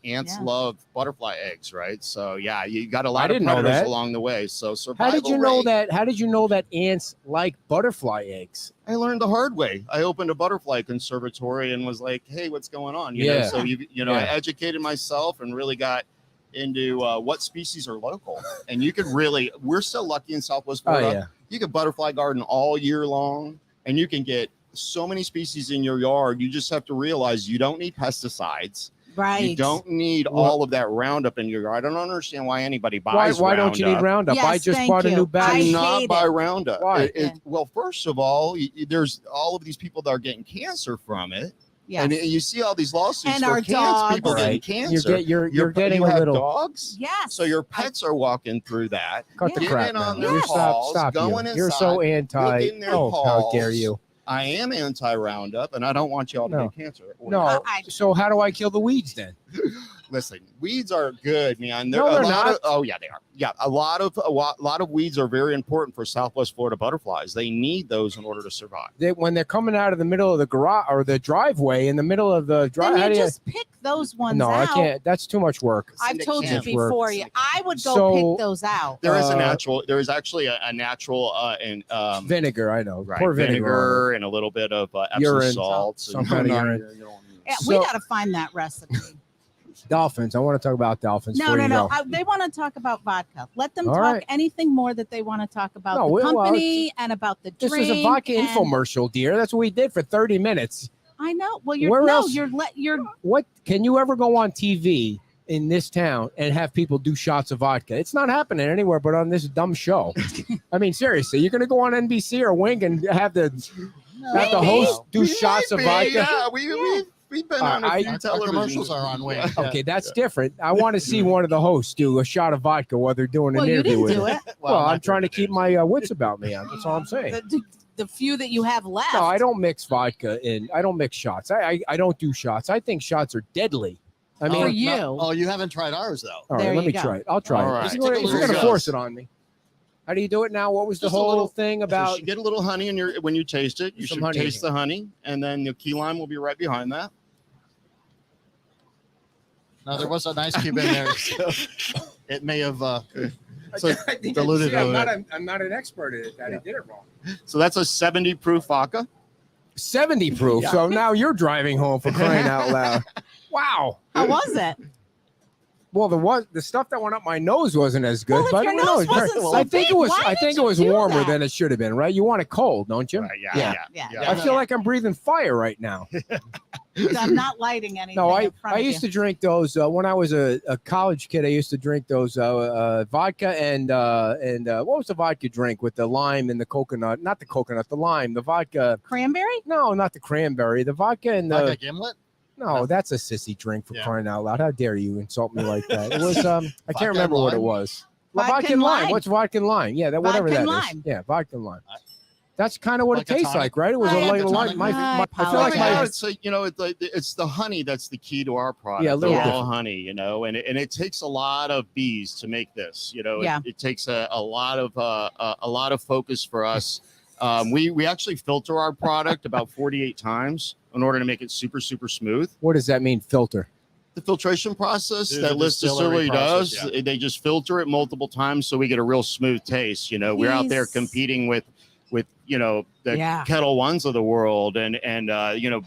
Ants Yeah. love butterfly eggs, right? So yeah, you got a lot I of didn't know predators that. along the way. So How survival did you know rate- that? How did you know that ants like butterfly eggs? I learned the hard way. I opened a butterfly conservatory and was like, "Hey, what's going on?" You Yeah. know, so I Yeah. educated myself and really got into what species are local. And you could really, we're so lucky in Southwest Oh Florida. yeah. You can butterfly garden all year long, and you can get so many species in your yard. You just have to realize you don't need pesticides. Right. You don't need Well- all of that Roundup in your yard. I don't understand why anybody buys Why don't you need Roundup? I Yes, just thank bought a you. new batch. I not hate buy it. Roundup. Why? Well, first of all, there's all of these people that are getting cancer from it. Yes. And you see all these lawsuits And for our dogs. people getting Right. cancer. You're getting you a have little. dogs, Yes. so your pets are walking through that. Cut the Get crap in now. on their You're paws, stop going you. You're inside, so anti. look in their Oh, how dare paws. you? I am anti-Roundup, and I don't want y'all to No. get cancer. No. I- So how do I kill the weeds then? Listen, weeds are good, man. No, they're not. Yeah, they are. Yeah, a lot of weeds are very important for Southwest Florida butterflies. They need those in order to survive. When they're coming out of the middle of the garage or the driveway in the middle of the drive. Then you just pick those ones No, out. I can't. That's too much work. I've told you Can't work. before. I would go So- pick those out. There is Uh, there is actually a natural and Vinegar, I know. right, Pour vinegar, vinegar. and a little bit of Epsom Urine, salts. some kind of urine. Yeah, we So- got to find that recipe. Dolphins. I want to talk about dolphins. No, before no, you no. go. They want to talk about vodka. Let them All talk right. anything more that they want to talk about No, the well, company and about the This drink. is a vodka and- infomercial, dear. That's what we did for 30 minutes. I know. Well, Where you're else? you're What can you ever go on TV in this town and have people do shots of vodka? It's not happening anywhere but on this dumb show. I mean, seriously, you're gonna go on NBC or Wink and have the host do We shots of might be, vodka? Yeah, we've been on a I- few Our television commercials are on Wing. Okay, that's different. I want to see one of the hosts do a shot of vodka while they're doing an well, you interview didn't with do it. it. Well, I'm not trying to during keep my wits about me. That's all I'm saying. The few that you have left. No, I don't mix vodka in. I don't mix shots. I don't do shots. I think shots are deadly. I mean, For Oh, you. no- Oh, you haven't tried ours though. all There right, let you me go. try it. I'll try All it. right. If Take a you're little going to guess. force it on me. How do you do it now? What was the Just a whole little- thing So about? you get a little honey in your when you taste it. You Some should honey taste in the honey, and then the key lime will be right behind that. No, there was an ice cube in there. So it may have. So I think diluted see, I'm it. not an expert at it. I did it wrong. So that's a 70 proof vodka. 70 proof. Yeah. So now you're driving home for crying out loud. Wow. How was it? Well, the stuff that went up my nose wasn't as good, Well, if but your who knows? nose wasn't so I think big, it was. why I did think it you was do warmer that? than it should have been, right? You want it cold, don't you? Right, Yeah. I feel like I'm breathing fire right now. I'm not lighting anything. No, in front I of used you. to drink those when I was a college kid. I used to drink those vodka and what was the vodka drink with the lime and the coconut? Not the coconut, the lime, the vodka. Cranberry? No, not the cranberry. The vodka and the Like a gimlet? no, that's a sissy drink for Yeah. crying out loud. How dare you insult me like that? It was I Vodka can't remember and what it lime? was. Vodka and lime. What's vodka and lime? Yeah, that whatever Vodka that and is. lime. Yeah, vodka and lime. That's kind of what Like it a tastes tonic? like, right? It was I a had light the lime. tonic. I feel like Yeah, my it's like, it's the honey that's the key to our product. Yeah, a the little raw different. honey, and it takes a lot of bees to make this. Yeah. It takes a lot of focus for us. We actually filter our product about 48 times in order to make it super smooth. what does that mean? Filter. The filtration process Through that the List distillery Distillery process, does, they just filter it multiple times so we get a real smooth taste. We're out there He's- competing with the Yeah. Kettle Ones of the world and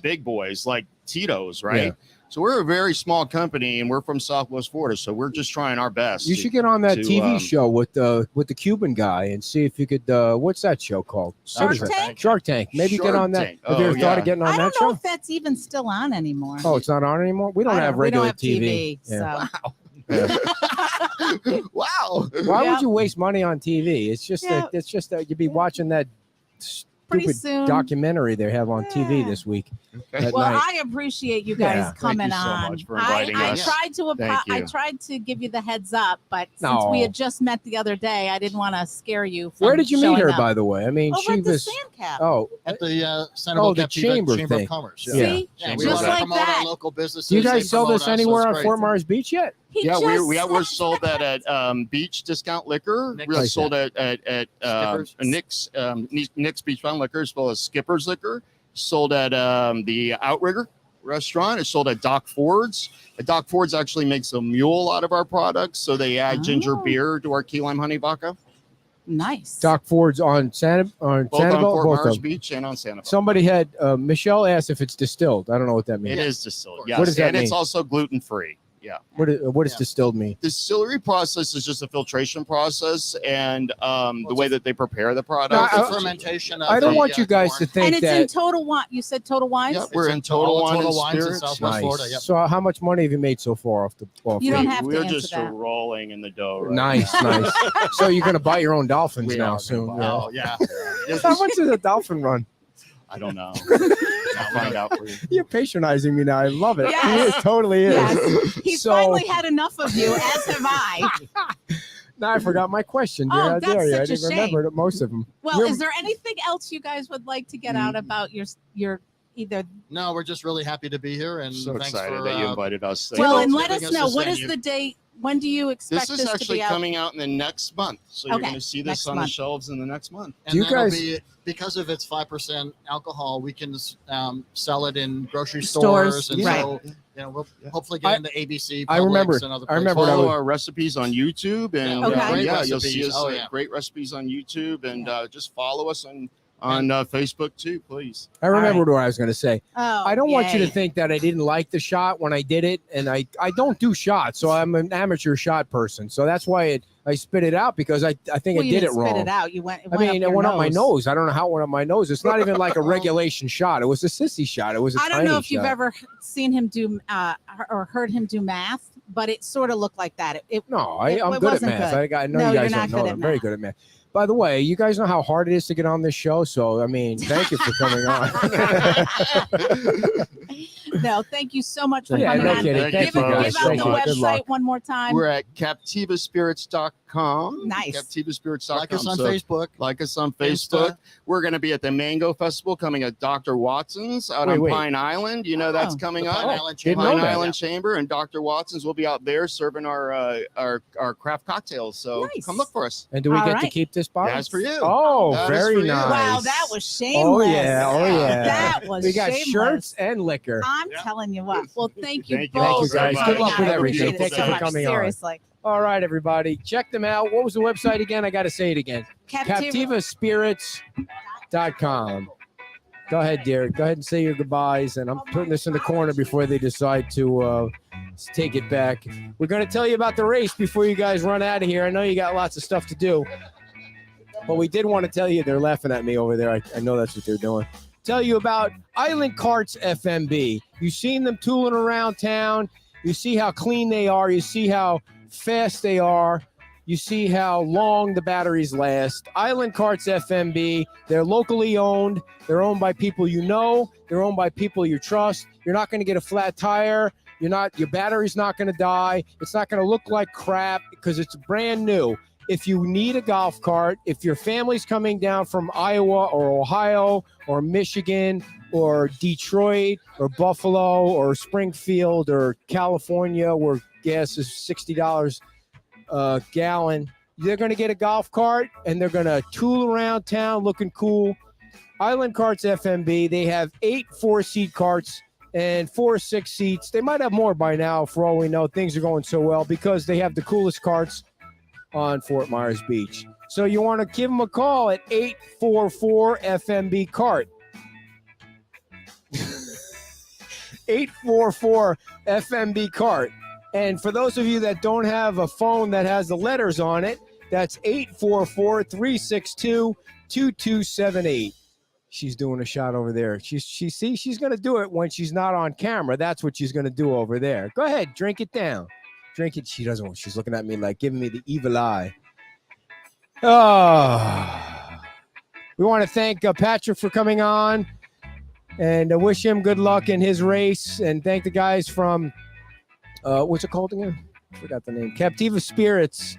big boys like Tito's, right? Yeah. So we're a very small company and we're from Southwest Florida, so we're just trying our best. You should get on that to, TV show with the Cuban guy and see if you could. What's that show called? Shark What is it? Tank? Shark Tank. Maybe get Shark on that. Tank. Have you Oh, ever thought yeah. of getting on I that don't know show? if that's even still on anymore. Oh, it's not on anymore. We don't have we regular don't have TV. Yeah. So. Wow. Why Yeah. would you waste money on TV? It's just Yeah. that you'd be watching that Pretty stupid soon. documentary they have on TV Yeah. this week. Okay. At Well, night. I appreciate you guys Yeah. coming Thank you so on. much for inviting I us. tried to Thank I you. tried to give you the heads up, but since No. we had just met the other day, I didn't want to scare you. From Where did you meet showing her, up. by the way? I mean, Over she at the was. Sand Cap. Oh, At the Central the chamber Chamber thing. of Commerce. See, Yeah, we just want to like promote that. our local businesses. do you They guys sell promote this us, so anywhere it's on great. Fort Myers Beach yet? He Yeah, just we're said sold that. at Beach Discount Liquor. Nick's. We're sold at Skipper's. Nick's Beachbound Liquor, as well as Skipper's Liquor. Sold at the Outrigger restaurant. It's sold at Doc Ford's. Doc Ford's actually makes a mule out of our products, so they add ginger Oh. beer to our key lime honey vodka. Nice. Doc Ford's on Both on Fort both of Myers them. Beach and on Sanibel. Somebody had Michelle asked if it's distilled. I don't know what that means. It is distilled. What Yes. does that and it's mean? also gluten free. Yeah. What does Yeah. distilled mean? Distillery process is just a filtration process and the way that they prepare the product. No, It's I- the fermentation of I don't the, want you guys corn. to think and it's that. in Total Wine. You said Total Wines? Yep, we're in Total all Wine Total and Wines in Spirits. Southwest Nice. Florida. Yep. So how much money have you made so far off the? You don't have to We're answer just that. rolling in the dough. Right Nice, now. nice. So you're gonna buy your own dolphins We now are soon. gonna buy- yeah. Oh yeah. How much is a dolphin run? I don't know. I'll find out for you. You're patronizing me now. I love it. Yes. It totally is. Yes. He's So- finally had enough of you, as have I. Now I forgot my question. Dear. Oh, How that's dare you? I such a didn't remember shame. most of them. Well, You're- is there anything else you guys would like to get out about your either? No, we're just really happy to be here, and So thanks excited for that you invited us. Thank Well, you. and let giving us us know this what is venue. the date. When do you expect This this, is to actually be out? coming out in the next month. So you're Okay, going to see next this on the month. shelves in the next month. And Do you that'll guys- be because of its 5% alcohol, we can sell it in grocery Stores, stores, and right. so we'll hopefully get into ABC. I remember- Publix, and other I remember places. what I Follow was- our recipes on YouTube, and Okay. Great yeah, you'll see recipes. us Oh, yeah. great recipes on YouTube, and just follow us on Facebook too, please. I remembered what I was going to say. Oh, I don't want you to yay. think that I didn't like the shot when I did it, and I don't do shots, so I'm an amateur shot person. So that's why I spit it out because I think Well, I you did it didn't wrong. Spit it out. You went. I mean, it went up my nose. I don't know how it went up my nose. It's not even like a regulation shot. It was a sissy shot. It was a I don't tiny know if you've shot. ever seen him do or heard him do math, but it sort of looked like that. No, it I'm good at wasn't math. good. I know No, you guys you're don't not know. good at I'm very math. good at math. By the way, you guys know how hard it is to get on this show. So, I mean, thank you for coming on. No, thank you so much for Yeah, coming no on. kidding. Thank Thank Give, you, you, guys. give out Thank the you. Good luck. website one more time. We're at captivaspirits.com. Nice. Captivaspirits.com. Like us on So Facebook. Like us on Facebook. Insta. We're going to be at the Mango Festival coming at Dr. Watson's out Wait, on wait. Pine Island. You know that's Oh. coming The up. Pine Island didn't Chamber. know Pine that. Island Chamber and Dr. Watson's will be out there serving our craft cocktails. So Nice. come look for us. And do we All get to right. keep this bottle? That's for you. Oh, That is very for you. nice. Wow, that was Oh shameless. yeah, oh yeah. That was We got shameless. shirts and liquor. I'm Yeah. telling you what. Well, thank you Thank you both. all Thank you, so guys. much. Good luck with I everything. appreciate it Thank you so for much. coming on. Seriously. All right, everybody, check them out. What was the website again? I got to say it again. Captivaspirits.com. Go ahead, Derek. Go ahead and say your goodbyes. And I'm putting this in the corner before they decide to Let's take it back. We're going to tell you about the race before you guys run out of here. I know you got lots of stuff to do, but we did want to tell you, they're laughing at me over there. I know that's what they're doing. Tell you about Island Carts FMB. You've seen them tooling around town. You see how clean they are. You see how fast they are. You see how long the batteries last. Island Carts FMB, they're locally owned. They're owned by people you know. They're owned by people you trust. You're not going to get a flat tire. Your battery's not going to die. It's not going to look like crap because it's brand new. If you need a golf cart, if your family's coming down from Iowa or Ohio or Michigan or Detroit or Buffalo or Springfield or California where gas is $60 a gallon, they're going to get a golf cart and they're going to tool around town looking cool. Island Carts FMB, they have 8 4-seat carts and 4 6 seats. They might have more by now for all we know. Things are going so well because they have the coolest carts on Fort Myers Beach. So you want to give them a call at 844 FMB cart. 844 FMB cart. And for those of you that don't have a phone that has the letters on it, that's 844-362-2278. She's doing a shot over there. She's going to do it when she's not on camera. That's what she's going to do over there. Go ahead, drink it down. Drink it. She doesn't want. She's looking at me like giving me the evil eye. Oh, we want to thank Patrick for coming on and wish him good luck in his race. And thank the guys from what's it called again? I forgot the name. Captiva Spirits.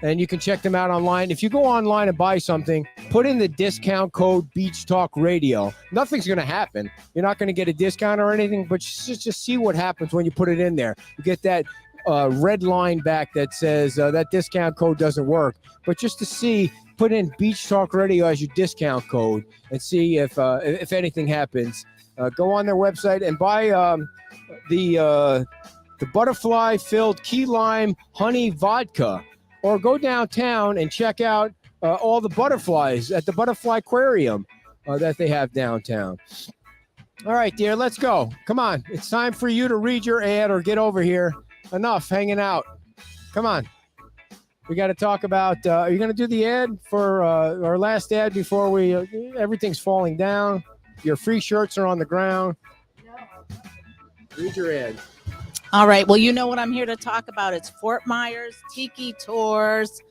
And you can check them out online. If you go online and buy something, put in the discount code Beach Talk Radio. Nothing's going to happen. You're not going to get a discount or anything, but just see what happens when you put it in there. You get that red line back that says that discount code doesn't work. But just to see, put in Beach Talk Radio as your discount code and see if anything happens. Go on their website and buy the butterfly-filled key lime honey vodka. Or go downtown and check out all the butterflies at the Butterfly Aquarium that they have downtown. All right, dear, let's go. Come on. It's time for you to read your ad or get over here. Enough hanging out. Come on. We got to talk about, are you going to do the ad for our last ad before we, everything's falling down. Your free shirts are on the ground. Read your ad. All right. Well, you know what I'm here to talk about. It's Fort Myers Tiki Tours.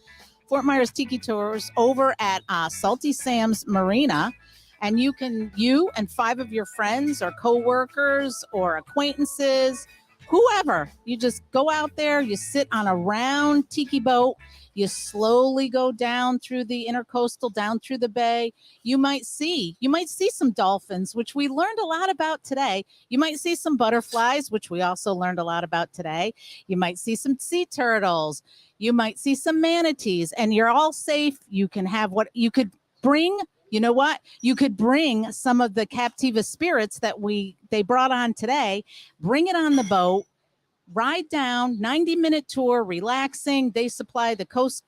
Fort Myers Tiki Tours over at Salty Sam's Marina. And you and 5 of your friends or coworkers or acquaintances, whoever, you just go out there, you sit on a round tiki boat, you slowly go down through the intercoastal, down through the bay. You might see some dolphins, which we learned a lot about today. You might see some butterflies, which we also learned a lot about today. You might see some sea turtles. You might see some manatees, and you're all safe. You can have what you could bring. You know what? You could bring some of the Captiva Spirits that they brought on today, bring it on the boat, ride down, 90-minute tour, relaxing. They supply the Coast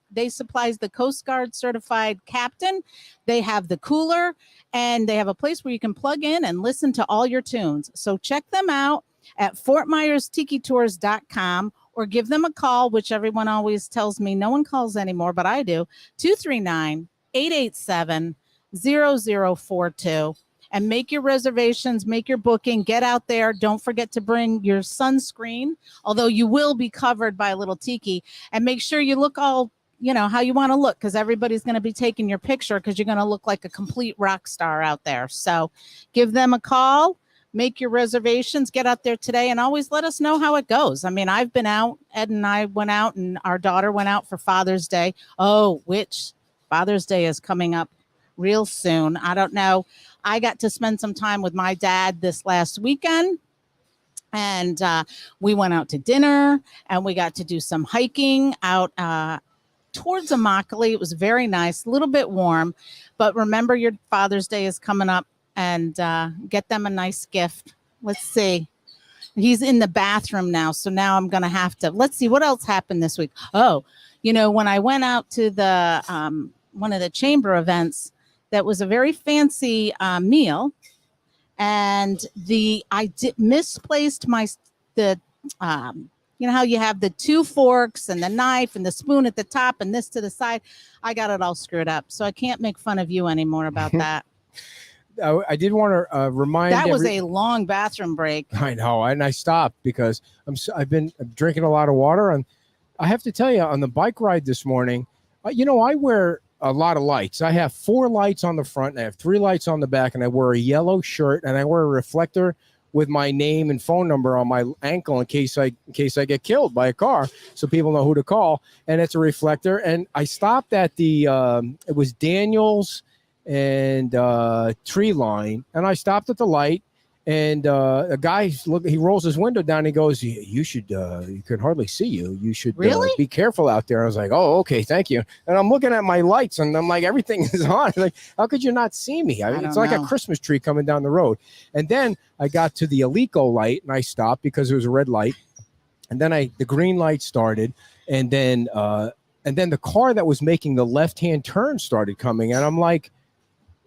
Guard certified captain. They have the cooler, and they have a place where you can plug in and listen to all your tunes. So check them out at FortMyersTikiTours.com or give them a call, which everyone always tells me no one calls anymore, but I do, 239-887-0042. And make your reservations, make your booking, get out there. Don't forget to bring your sunscreen, although you will be covered by a little tiki. And make sure you look all, how you want to look, because everybody's going to be taking your picture because you're going to look like a complete rock star out there. So give them a call, make your reservations, get out there today, and always let us know how it goes. I mean, I've been out, Ed and I went out, and our daughter went out for Father's Day. Oh, which Father's Day is coming up real soon. I don't know. I got to spend some time with my dad this last weekend, and we went out to dinner, and we got to do some hiking out towards Immokalee. It was very nice, a little bit warm, but remember your Father's Day is coming up, and get them a nice gift. Let's see. He's in the bathroom now, so now I'm going to have to, let's see what else happened this week. Oh, when I went out to the one of the chamber events, that was a very fancy meal, and misplaced the you know how you have the 2 forks and the knife and the spoon at the top and this to the side. I got it all screwed up, so I can't make fun of you anymore about that. I did want to remind that was a long bathroom break. I know, and I stopped because I've been drinking a lot of water, and I have to tell you, on the bike ride this morning, I wear a lot of lights. I have 4 lights on the front, and I have 3 lights on the back, and I wear a yellow shirt, and I wear a reflector with my name and phone number on my ankle in case I get killed by a car, so people know who to call. And it's a reflector. And I stopped at the it was Daniels and Tree Line, and I stopped at the light, and a guy he rolls his window down. And he goes, "You should. You can hardly see you. You should really be careful out there." I was like, "Oh, okay, thank you." And I'm looking at my lights, and I'm like, everything is on. Like, how could you not see me? I mean, it's like a Christmas tree coming down the road. And then I got to the Alico light, and I stopped because it was a red light. And then the green light started, and then the car that was making the left-hand turn started coming, and I'm like,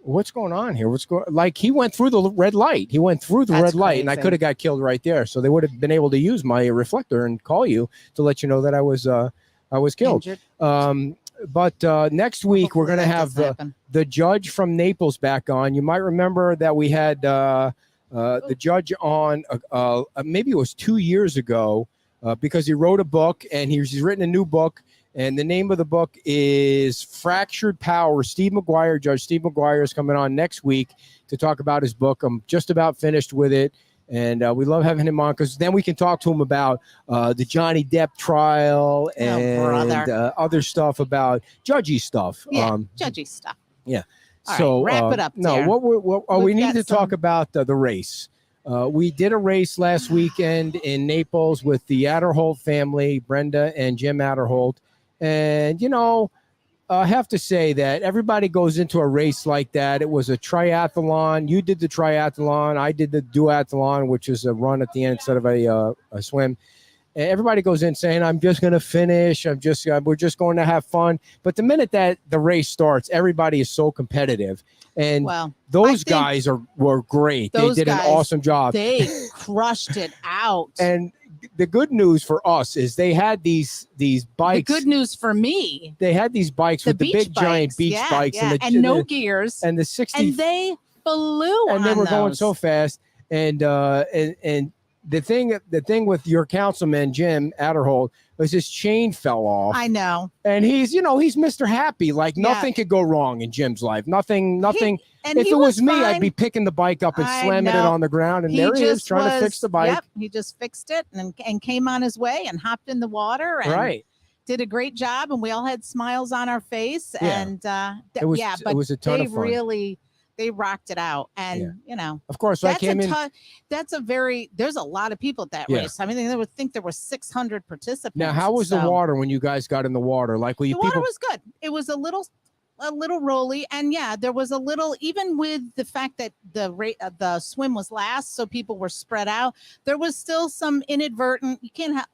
what's going on here? Like, he went through the red light. He went through the red light, and I could have got killed right there. So they would have been able to use my reflector and call you to let you know that I was killed. But next week we're going to have the judge from Naples back on. You might remember that we had the judge on maybe it was 2 years ago because he wrote a book, and he's written a new book. And the name of the book is Fractured Power. Judge Steve McGuire is coming on next week to talk about his book. I'm just about finished with it. And we love having him on because then we can talk to him about the Johnny Depp trial and other stuff about judgy stuff. Yeah, judgy stuff. Yeah. All so right, wrap it up. We need to talk about the race. We did a race last weekend in Naples with the Adderholt family, Brenda and Jim Adderholt. And, I have to say that everybody goes into a race like that. It was a triathlon. You did the triathlon. I did the duathlon, which is a run at the end instead of a swim. And everybody goes in saying, I'm just going to finish. We're just going to have fun. But the minute that the race starts, everybody is so competitive. And those guys were great. They did an awesome job. They crushed it out. And the good news for us is they had these bikes. The good news for me, they had these bikes with the big giant beach bikes and no gears and the 60, and they flew and they were going so fast. And the thing with your councilman Jim Adderholt was his chain fell off. I know, and he's Mr. Happy. Like nothing could go wrong in Jim's life. Nothing. If it was me, I'd be picking the bike up and slamming it on the ground. And there he is trying to fix the bike. Yep, he just fixed it and came on his way and hopped in the water and did a great job. And we all had smiles on our face. Yeah. And it was a ton of fun. They rocked it out. And, of course, I came in. There's a lot of people at that race. I mean, they would think there were 600 participants. Now, how was the water when you guys got in the water? Like, the water was good. It was a little rolly, and there was a little, even with the fact that the swim was last, so people were spread out, there was still some inadvertent, you can't have,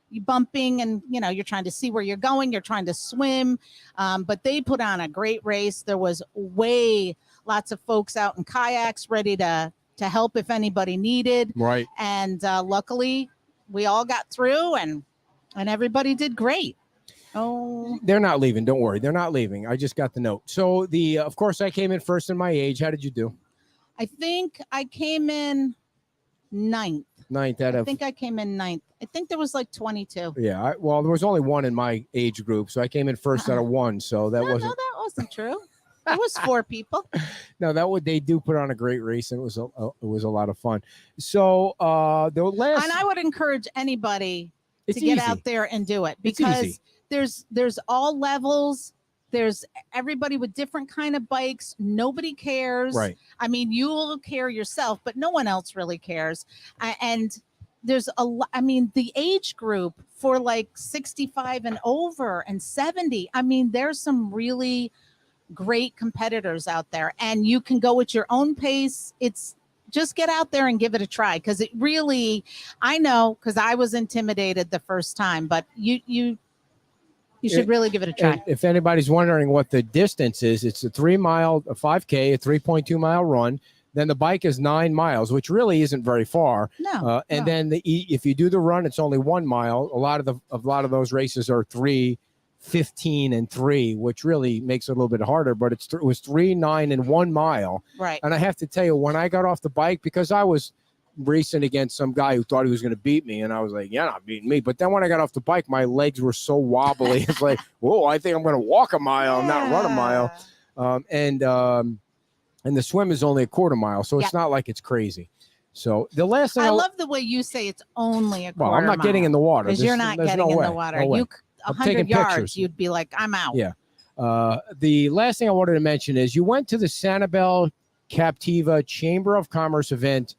you bumping, and you're trying to see where you're going, you're trying to swim, but they put on a great race. There was lots of folks out in kayaks ready to help if anybody needed, right? And luckily we all got through, and everybody did great. Oh, they're not leaving. Don't worry. They're not leaving. I just got the note. So of course I came in first in my age. How did you do? I think I came in ninth. I think I came in ninth. I think there was like 22. Yeah. Well, there was only one in my age group. So I came in first out of one. So that wasn't. No, that wasn't true. It was 4 people. No, they do put on a great race, and it was a lot of fun. So the last. And I would encourage anybody to get out there and do it, because there's all levels. There's everybody with different kind of bikes. Nobody cares. Right. I mean, you'll care yourself, but no one else really cares. And there's the age group for like 65 and over and 70. I mean, there's some really great competitors out there, and you can go at your own pace. It's just get out there and give it a try, because it really, I know, because I was intimidated the first time, but you should really give it a try. If anybody's wondering what the distance is, it's a 3 mile, a 5K, a 3.2 mile run. Then the bike is 9 miles, which really isn't very far. No. And no. then if you do the run, it's only 1 mile. A lot of those races are 3, 15, and 3, which really makes it a little bit harder. But it was 3, 9, and 1 mile. Right. And I have to tell you, when I got off the bike, because I was racing against some guy who thought he was going to beat me, and I was like, "You're not beating me." But then when I got off the bike, my legs were so wobbly. It's like, whoa, I think I'm going to walk a mile, not run a mile. And the swim is only a quarter mile, so it's not like it's crazy. So the last thing I love the way you say it's only a quarter I'm not getting in the water. because you're not getting in the water. No way. You 100 yards, you'd be like, I'm out. Yeah. The last thing I wanted to mention is you went to the Sanibel Captiva Chamber of Commerce event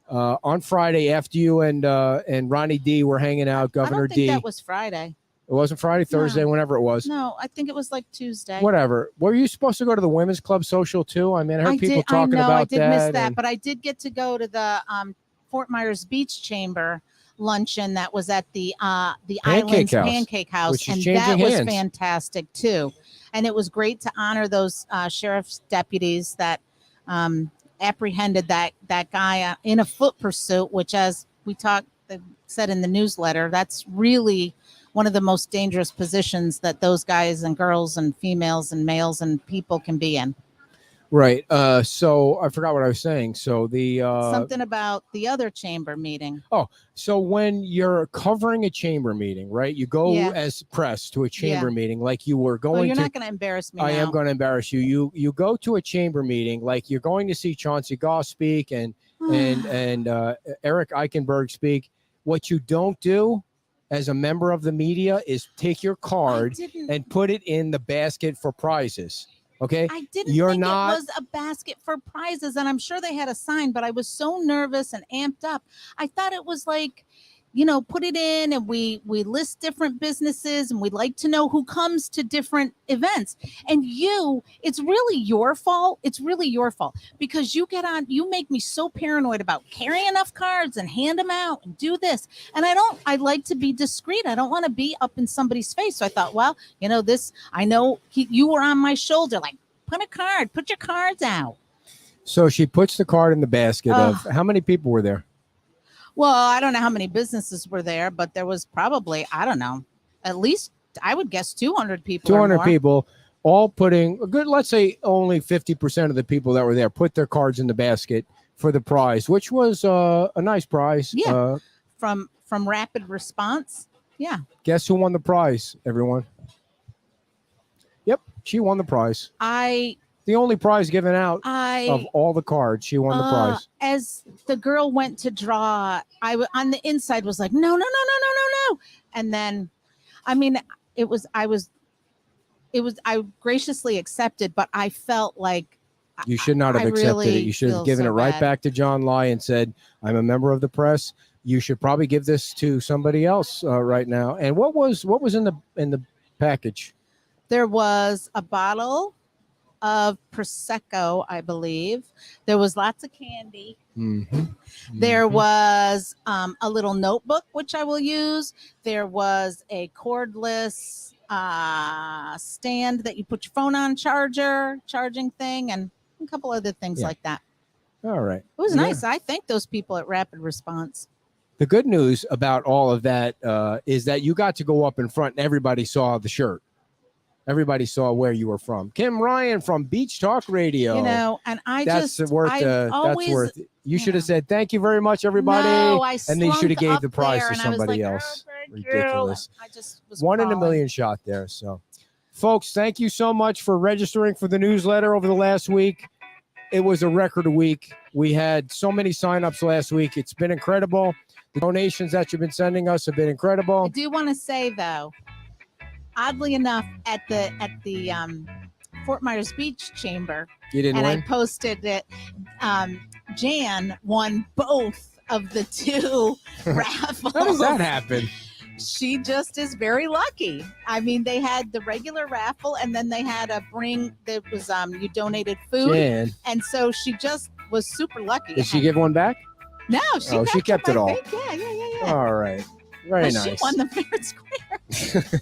on Friday after you and Ronnie D were hanging out. Governor I don't think D. that was Friday. It wasn't Friday, Thursday, whenever it was. No, I think it was like Tuesday. Whatever. Were you supposed to go to the Women's Club social too? I mean, I heard people talking about that. I did miss that, but I did get to go to the Fort Myers Beach Chamber luncheon that was at the Islands Pancake House, and that was fantastic too. And it was great to honor those sheriff's deputies that apprehended that guy in a foot pursuit, which, as we said in the newsletter, that's really one of the most dangerous positions that those guys and girls and females and males and people can be in. Right. So I forgot what I was saying. So something about the other chamber meeting. Oh, so when you're covering a chamber meeting, right? You go as press to a chamber meeting, like you were going. Well, you're not going to embarrass me. I am going to embarrass you. You go to a chamber meeting, like you're going to see Chauncey Goss speak and Eric Eichenberg speak. What you don't do as a member of the media is take your card and put it in the basket for prizes. Okay. I didn't think it was a basket for prizes, and I'm sure they had a sign, but I was so nervous and amped up. I thought it was like, put it in and we list different businesses and we'd like to know who comes to different events. And it's really your fault. It's really your fault because you make me so paranoid about carrying enough cards and hand them out and do this. And I like to be discreet. I don't want to be up in somebody's face. So I thought, well, I know you were on my shoulder, like put your cards out. So she puts the card in the basket of how many people were there? Well, I don't know how many businesses were there, but there was probably, I don't know, at least I would guess 200 people. 200 people all putting a good, let's say only 50% of the people that were there put their cards in the basket for the prize, which was a nice prize. Yeah. From Rapid Response. Yeah. Guess who won the prize, everyone? Yep. She won the prize. The only prize given out of all the cards, she won the prize. As the girl went to draw, on the inside was like, no. And then, I mean, I graciously accepted, but I felt like you should not have accepted it. You should have given it right back to John Lai and said, I'm a member of the press. You should probably give this to somebody else right now. And what was in the package? There was a bottle of Prosecco, I believe. There was lots of candy. Mm-hmm. There was a little notebook, which I will use. There was a cordless stand that you put your phone on, charging thing, and a couple other things like that. All right. It was nice. I thank those people at Rapid Response. The good news about all of that is that you got to go up in front and everybody saw the shirt. Everybody saw where you were from. Kim Ryan from Beach Talk Radio. And that's worth it. You should have said, thank you very much, everybody. No, and then you should have gave the prize to somebody else. Ridiculous. I just was 1 in a million shot there. So, folks, thank you so much for registering for the newsletter over the last week. It was a record week. We had so many signups last week. It's been incredible. The donations that you've been sending us have been incredible. I do want to say, though, oddly enough, at the Fort Myers Beach Chamber, you didn't win? I posted it. Jan won both of the two raffles. How does that happen? She just is very lucky. I mean, they had the regular raffle, and then they had a bring that was you donated food, Jan. and so she just was super lucky. Did she give one back? No, she kept it all. Yeah. All right, very nice. She won the fair and square.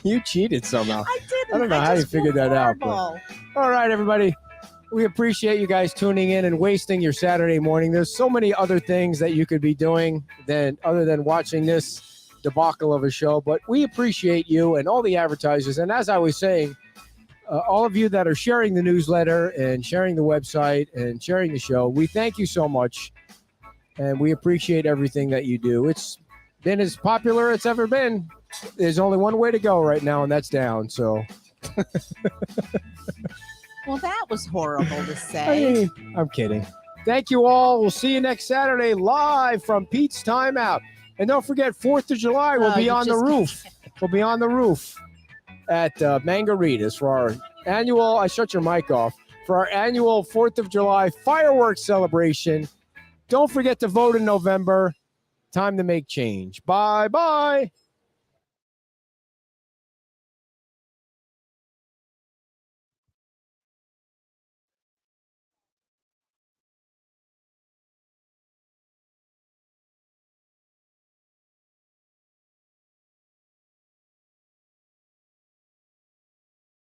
You cheated somehow. I didn't. I don't know how you figured that out. But... All right, everybody. We appreciate you guys tuning in and wasting your Saturday morning. There's so many other things that you could be doing other than watching this debacle of a show, but we appreciate you and all the advertisers. And as I was saying, all of you that are sharing the newsletter and sharing the website and sharing the show, we thank you so much. And we appreciate everything that you do. It's been as popular as it's ever been. There's only one way to go right now, and that's down. So, Well, that was horrible to say. I mean, I'm kidding. Thank you all. We'll see you next Saturday live from Pete's Timeout. And don't forget, 4th of July, we'll be on the roof. We'll be on the roof at Margaritas for our annual, I shut your mic off, for our annual 4th of July fireworks celebration. Don't forget to vote in November. Time to make change. Bye-bye.